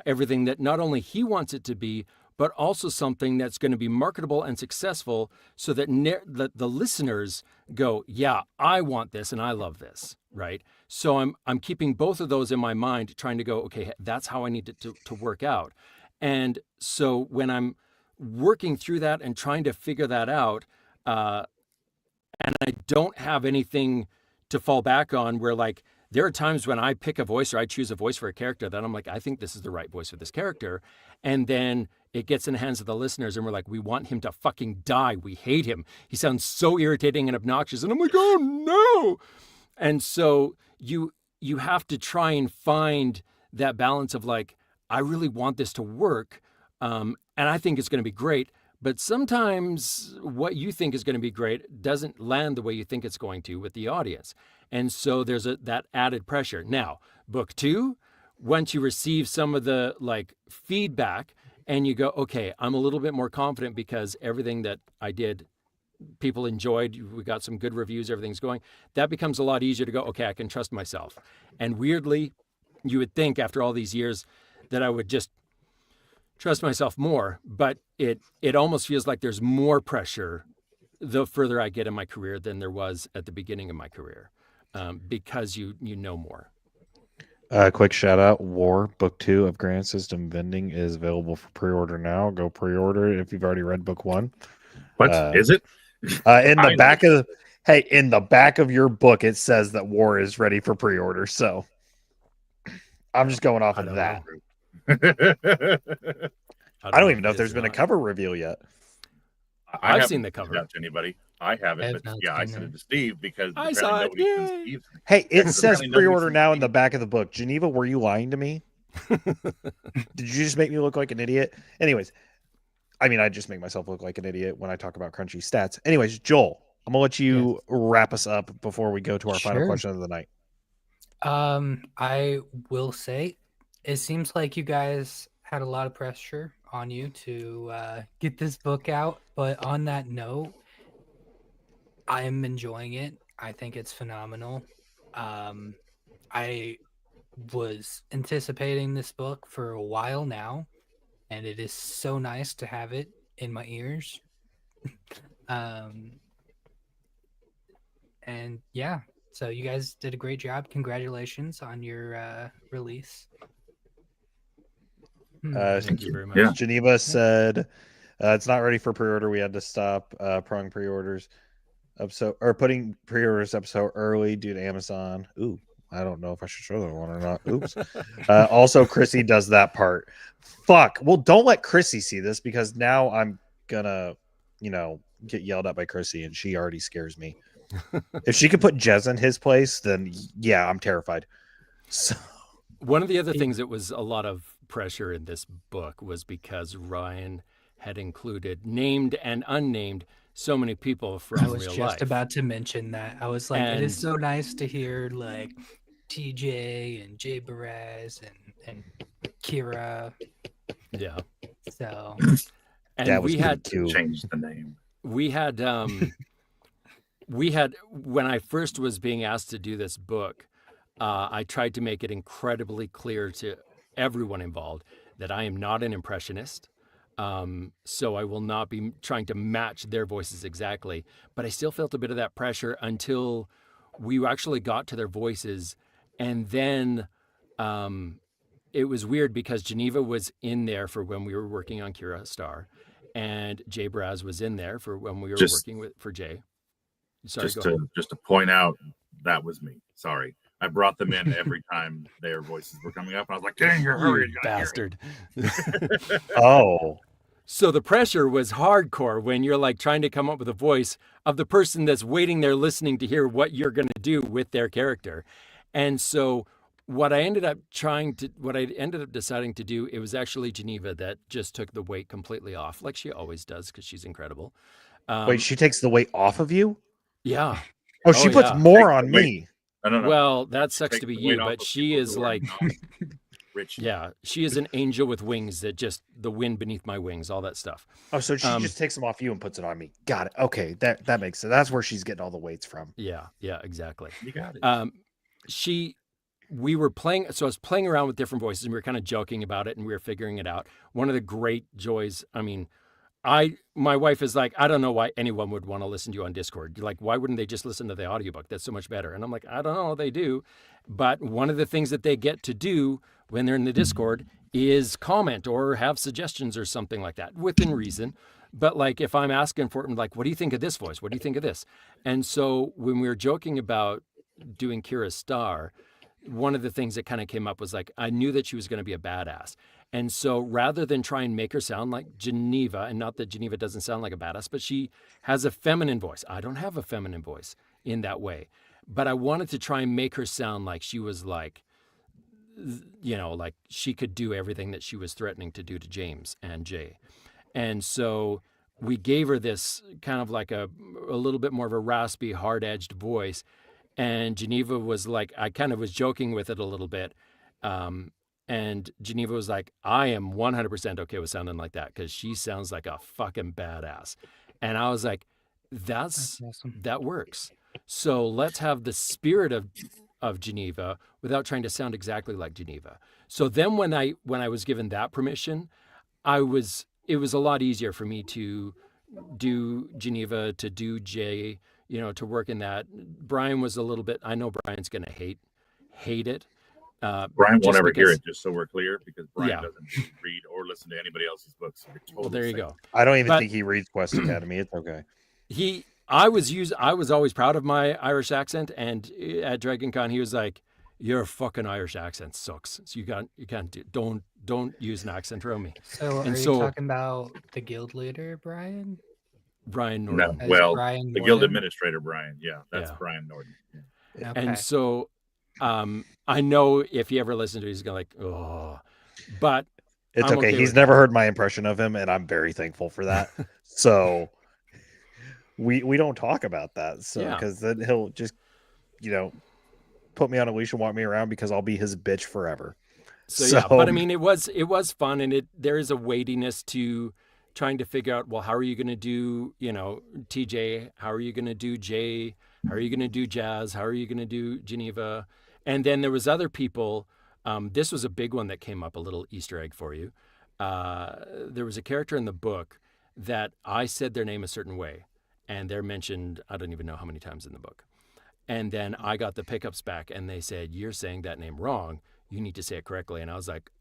everything that not only he wants it to be, but also something that's going to be marketable and successful, so that the listeners go, yeah, I want this and I love this, right? So I'm keeping both of those in my mind, trying to go, okay, that's how I need it to work out. And so when I'm working through that and trying to figure that out, and I don't have anything to fall back on, where like, there are times when I pick a voice or I choose a voice for a character that I'm like, I think this is the right voice for this character. And then it gets in the hands of the listeners and we're like, we want him to fucking die. We hate him. He sounds so irritating and obnoxious. And I'm like, oh no. And so you have to try and find that balance of like, I really want this to work, and I think it's going to be great. But sometimes what you think is going to be great doesn't land the way you think it's going to with the audience. And so there's that added pressure. Now, book 2, once you receive some of the like feedback and you go, okay, I'm a little bit more confident because everything that I did, people enjoyed, we got some good reviews, everything's going, that becomes a lot easier to go, okay, I can trust myself. And weirdly, you would think after all these years that I would just trust myself more, but it almost feels like there's more pressure the further I get in my career than there was at the beginning of my career, because you know more. Quick shout out: War Book 2 of Grand System Vending is available for pre-order now. Go pre-order it if you've already read Book 1. What is it? In the back of in the back of your book, it says that War is ready for pre-order. So I'm just going off of that. I don't even know if there's been a cover reveal yet. I've seen the cover. Out to anybody. I haven't, but yeah, I sent it to Steve because I saw it. Steve. Hey, it says pre-order now in the back of the book. Geneva, were you lying to me? Did you just make me look like an idiot? Anyways, I mean, I just make myself look like an idiot when I talk about crunchy stats. Anyways, Joel, I'm gonna let you wrap us up before we go to our final question of the night. I will say, it seems like you guys had a lot of pressure on you to get this book out, but on that note, I am enjoying it. I think it's phenomenal. I was anticipating this book for a while now, and it is so nice to have it in my ears. And yeah, so you guys did a great job. Congratulations on your release. Thank you very much. Yeah. Geneva said it's not ready for pre-order. We had to stop prong pre-orders up putting pre-orders up so early due to Amazon. Ooh, I don't know if I should show that one or not. Oops. Also, Chrissy does that part. Fuck. Well, don't let Chrissy see this because now I'm gonna, get yelled at by Chrissy, and she already scares me. If she could put Jez in his place, then yeah, I'm terrified. So one of the other things that was a lot of pressure in this book was because Ryan had included named and unnamed so many people from real life. I was just about to mention that. I was like, it is so nice to hear like TJ and Jay Perez and Kira. Yeah. So and we had to change the name. We had when I first was being asked to do this book, I tried to make it incredibly clear to everyone involved that I am not an impressionist. So I will not be trying to match their voices exactly, but I still felt a bit of that pressure until we actually got to their voices. And then it was weird because Geneva was in there for when we were working on Kira Star, and Jay Braz was in there for when we were working for Jay. Sorry, just to point out, that was me. Sorry. I brought them in every time their voices were coming up. And I was like, dang, you're hurry, bastard. Oh. So the pressure was hardcore when you're like trying to come up with a voice of the person that's waiting there listening to hear what you're going to do with their character. And so what I ended up deciding to do, it was actually Geneva that just took the weight completely off, like she always does, because she's incredible. Wait, she takes the weight off of you? Yeah. Oh, she puts more on me. No. Well, that sucks to be you, but she is like, rich. Yeah, she is an angel with wings that just the wind beneath my wings, all that stuff. Oh, so she just takes them off you and puts it on me. Got it. Okay, that makes sense. That's where she's getting all the weights from. Yeah, exactly. You got it. We were playing, so I was playing around with different voices and we were kind of joking about it and we were figuring it out. One of the great joys, my wife is like, I don't know why anyone would want to listen to you on Discord. Like, why wouldn't they just listen to the audiobook? That's so much better. And I'm like, I don't know, they do. But one of the things that they get to do when they're in the Discord is comment or have suggestions or something like that within reason. But like, if I'm asking for it, I'm like, what do you think of this voice? What do you think of this? And so when we were joking about doing Kira Star, one of the things that kind of came up was like, I knew that she was going to be a badass. And so rather than try and make her sound like Geneva, and not that Geneva doesn't sound like a badass, but she has a feminine voice. I don't have a feminine voice in that way. But I wanted to try and make her sound like she was like you know, like she could do everything that she was threatening to do to James and Jay. And so we gave her this kind of like a little bit more of a raspy, hard-edged voice. And Geneva was like, I kind of was joking with it a little bit. And Geneva was like, I am 100% okay with sounding like that because she sounds like a fucking badass. And I was like, That's awesome. that works. So let's have the spirit of Geneva without trying to sound exactly like Geneva. So then when I was given that permission, it was a lot easier for me to do Geneva, to do Jay, you know, to work in that. Brian was a little bit, I know Brian's going to hate it. Brian won't just ever hear because- it, just so we're clear, because Brian Yeah. doesn't read or listen to anybody else's books. So you're totally Well, there you safe. go. I don't even But- think he reads Quest Academy. It's okay. I was always proud of my Irish accent, and at DragonCon he was like, "Your fucking Irish accent sucks. So you can't don't use an accent around me." So And are so- you talking about the guild leader, Brian? Brian No, Norton. As well, Brian the guild Norton? administrator, Brian. Yeah, that's Yeah. Brian Norton. Yeah. Okay. And so I know if he ever listens to it, he's gonna like, oh, but It's I'm okay. okay He's with never that. heard my impression of him, and I'm very thankful for that. So we don't talk about that. So Yeah. because then he'll just, you know, put me on a leash and walk me around because I'll be his bitch forever. So yeah, but I mean, it was fun, and there is a weightiness to trying to figure out, well, how are you going to do, you know, TJ? How are you going to do Jay? How are you going to do Jazz? How are you going to do Geneva? And then there was other people. This was a big one that came up, a little Easter egg for you. There was a character in the book that I said their name a certain way, and they're mentioned, I don't even know how many times in the book. And then I got the pickups back, and they said, "You're saying that name wrong. You need to say it correctly." And I was like,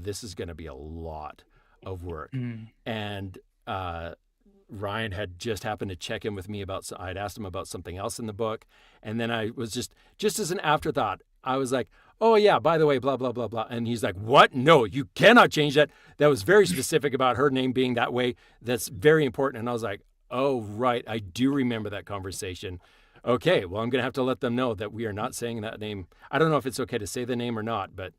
this is going to be a lot of work. Mm. And Ryan had just happened to check in with me about, I'd asked him about something else in the book. And then I was just as an afterthought, I was like, "Oh yeah, by the way, blah, blah, blah, blah." And he's like, "What? No, you cannot change that. That was very specific about her name being that way. That's very important." And I was like, "Oh, right. I do remember that conversation. Okay, well, I'm going to have to let them know that we are not saying that name." I don't know if it's okay to say the name or not, but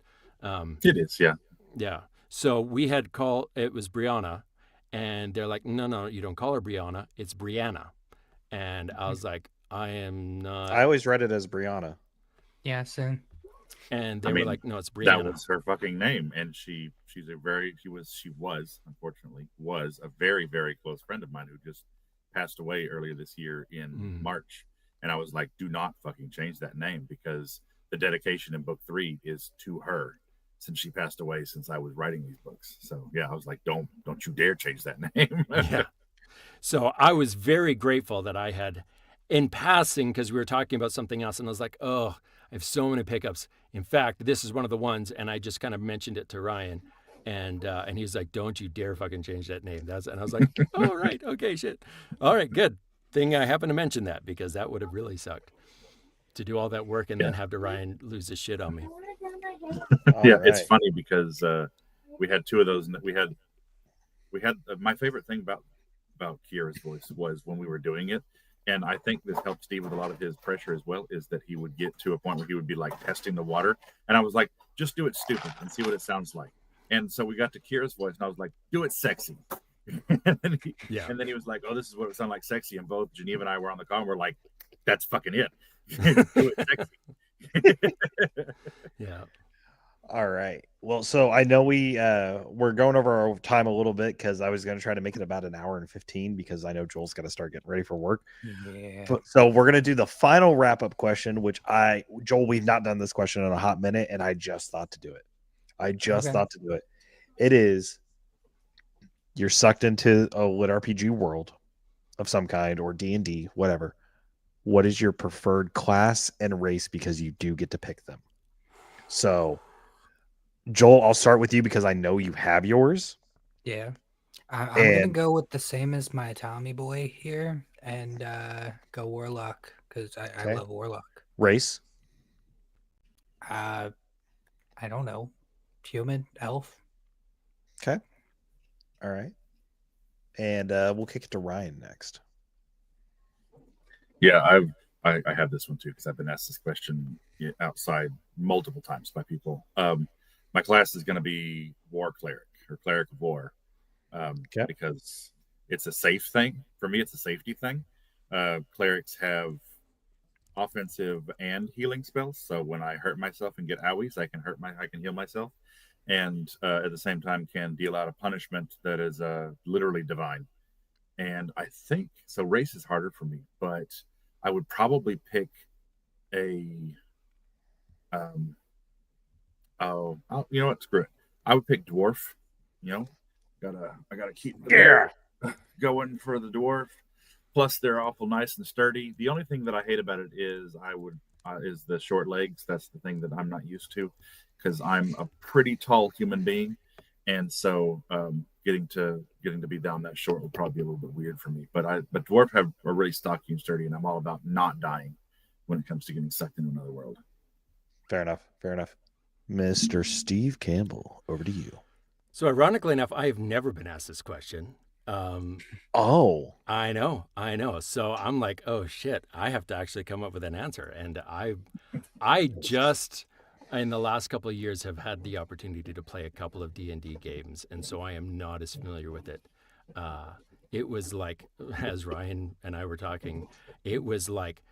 It is, yeah. yeah. So we had it was Brianna, and they're like, no, you don't call her Brianna. It's Brianna. And I was like, I am not. I always read it as Brianna. Yeah, soon. And they I were mean, like, no, it's That Brianna. was her fucking name, and she was unfortunately a very, very close friend of mine who just passed away earlier this year in March. And I was like, do not fucking change that name, because the dedication in book 3 is to her, since she passed away, since I was writing these books. So yeah, I was like, don't you dare change that name. Yeah. So I was very grateful that I had, in passing, because we were talking about something else, and I was like, oh, I have so many pickups. In fact, this is one of the ones, and I just kind of mentioned it to Ryan, and he's like, don't you dare fucking change that name. And I was like, oh, right, okay, shit. All right, good thing I happened to mention that, because that would have really sucked to do all that work and then have to Ryan lose his shit on me. Yeah, All it's right. funny because we had 2 of those. We had my favorite thing about Kira's voice was when we were doing it, and I think this helped Steve with a lot of his pressure as well, is that he would get to a point where he would be like testing the water, and I was like, just do it stupid and see what it sounds like. And so we got to Kira's voice, and I was like, do it sexy. and then he was like, oh, this is what it sounds like, sexy. And both Geneva and I were on the call, and we're like, that's fucking it. Do it sexy. Yeah. All right. Well, so I know we're going over our time a little bit because I was going to try to make it about an hour and 15 because I know Joel's got to start getting ready for work. Yeah. So we're going to do the final wrap up question, which Joel, we've not done this question in a hot minute, and I just thought to do it. It is, you're sucked into a lit RPG world of some kind, or D&D, whatever. What is your preferred class and race? Because you do get to pick them. So Joel, I'll start with you because I know you have yours. Yeah. I'm going to go with the same as my Tommy boy here and go Warlock because I love Warlock. Race? I don't know. Human, elf. Okay. All right. And we'll kick it to Ryan next. Yeah, I have this one too, because I've been asked this question outside multiple times by people. My class is going to be War Cleric or Cleric of War, because it's a safe thing. For me, it's a safety thing. Clerics have offensive and healing spells, so when I hurt myself and get owies, I can heal myself, and at the same time can deal out a punishment that is literally divine. And I think so. Race is harder for me, but I would probably pick a you know what? Screw it. I would pick dwarf. I gotta keep going for the dwarf. Plus, they're awful nice and sturdy. The only thing that I hate about it is is the short legs. That's the thing that I'm not used to, because I'm a pretty tall human being, and so getting to be down that short will probably be a little bit weird for me. But dwarf are really stocky and sturdy, and I'm all about not dying when it comes to getting sucked into another world. Fair enough. Mr. Steve Campbell, over to you. So ironically enough, I have never been asked this question. Oh, I know. So I'm like, oh shit, I have to actually come up with an answer. And I just in the last couple of years have had the opportunity to play a couple of D&D games, and so I am not as familiar with it. It was like, as Ryan and I were talking, it was like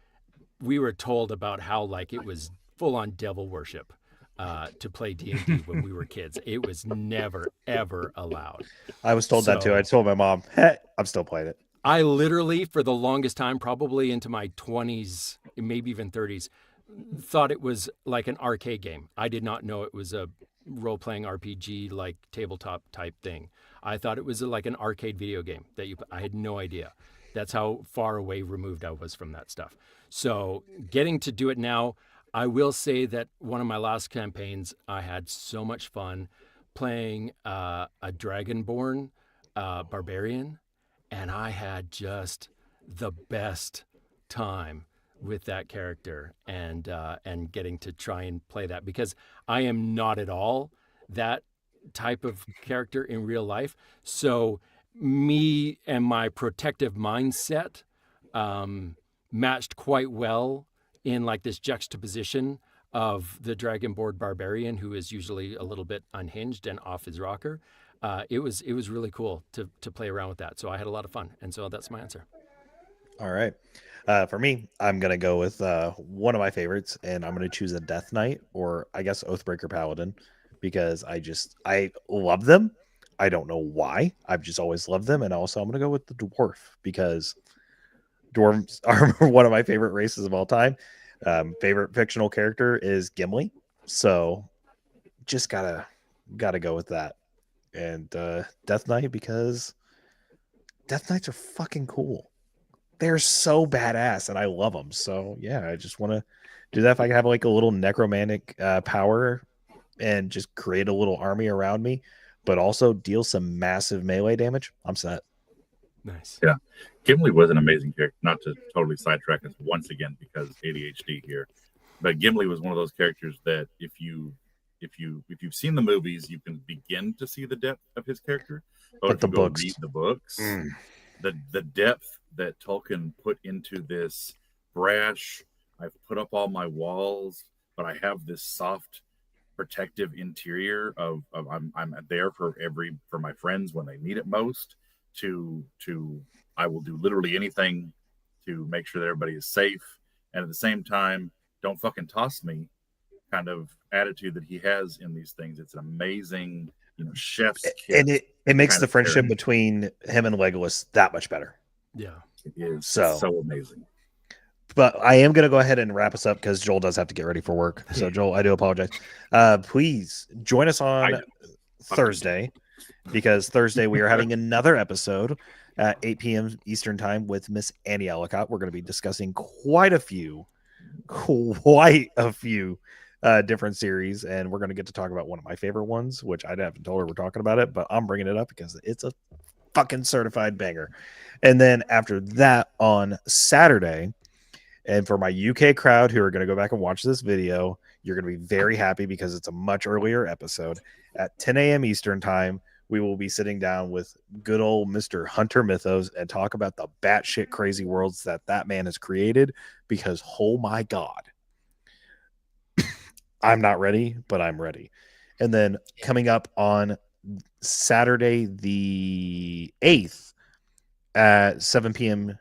we were told about how like it was full on devil worship to play D&D when we were kids. It was never ever allowed. I was told that too. I told my mom, hey, I'm still playing it. I literally, for the longest time, probably into my 20s, maybe even 30s, thought it was like an arcade game. I did not know it was a role-playing RPG, like tabletop type thing. I thought it was like an arcade video game I had no idea. That's how far away removed I was from that stuff. So getting to do it now, I will say that one of my last campaigns, I had so much fun playing a Dragonborn barbarian, and I had just the best time with that character and getting to try and play that, because I am not at all that type of character in real life. So me and my protective mindset matched quite well in like this juxtaposition of the Dragonborn barbarian, who is usually a little bit unhinged and off his rocker. It was really cool to play around with that. So I had a lot of fun, and so that's my answer. All right. For me, I'm going to go with one of my favorites, and I'm going to choose a Death Knight, or I guess Oathbreaker Paladin, because I love them. I don't know why. I've just always loved them. And also, I'm going to go with the Dwarf, because dwarves are one of my favorite races of all time. Favorite fictional character is Gimli. So just gotta go with that. And Death Knight, because Death Knights are fucking cool. They're so badass, and I love them. So yeah, I just want to do that. If I can have like a little necromantic power and just create a little army around me, but also deal some massive melee damage, I'm set. Nice. Yeah, Gimli was an amazing character. Not to totally sidetrack us once again, because ADHD here, but Gimli was one of those characters that if you've seen the movies, you can begin to see the depth of his character. But if the you go books, read the books, the depth that Tolkien put into this brash, I've put up all my walls, but I have this soft, protective interior of I'm there for my friends when they need it most. To I will do literally anything to make sure that everybody is safe, and at the same time, don't fucking toss me kind of attitude that he has in these things. It's an amazing, chef's kiss. And it makes the friendship between him and Legolas that much better. Yeah, it is so amazing. But I am going to go ahead and wrap us up, because Joel does have to get ready for work. So Joel, I do apologize. Please join us on Thursday, because Thursday we are having another episode at 8 p.m. Eastern time with Miss Annie Ellicott. We're going to be discussing quite a few different series, and we're going to get to talk about one of my favorite ones, which I haven't told her we're talking about it, but I'm bringing it up because it's a fucking certified banger. And then after that, on Saturday, and for my UK crowd who are going to go back and watch this video, you're going to be very happy, because it's a much earlier episode. At 10 a.m. Eastern time, we will be sitting down with good old Mr. Hunter Mythos and talk about the batshit crazy worlds that man has created, because oh my God, I'm not ready, but I'm ready. And then coming up on Saturday the 8th at 7 p.m.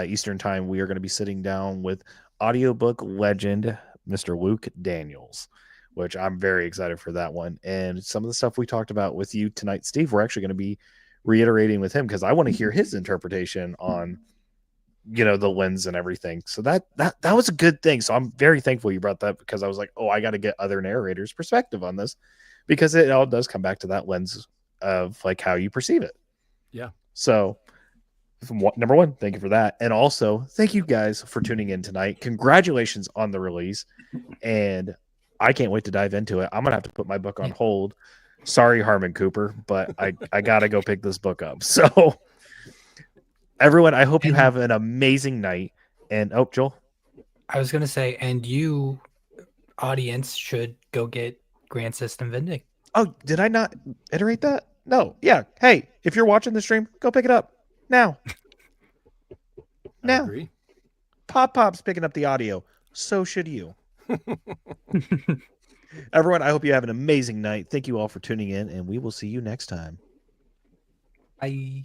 Eastern time, we are going to be sitting down with audiobook legend Mr. Luke Daniels, which I'm very excited for that one. And some of the stuff we talked about with you tonight, Steve, we're actually going to be reiterating with him because I want to hear his interpretation on the lens and everything. So that was a good thing. So I'm very thankful you brought that, because I was like, oh, I got to get other narrators' perspective on this, because it all does come back to that lens of like how you perceive it. Yeah. So number one, thank you for that. And also thank you guys for tuning in tonight. Congratulations on the release. And I can't wait to dive into it. I'm going to have to put my book on hold. Sorry, Harmon Cooper, but I got to go pick this book up. So everyone, I hope you have an amazing night. And Joel, I was gonna say, and you, audience, should go get Grand System Vending. Oh, did I not iterate that? No. Yeah. Hey, if you're watching the stream, go pick it up now. I Now. agree. Pop's picking up the audio. So should you. Everyone, I hope you have an amazing night. Thank you all for tuning in, and we will see you next time. Bye.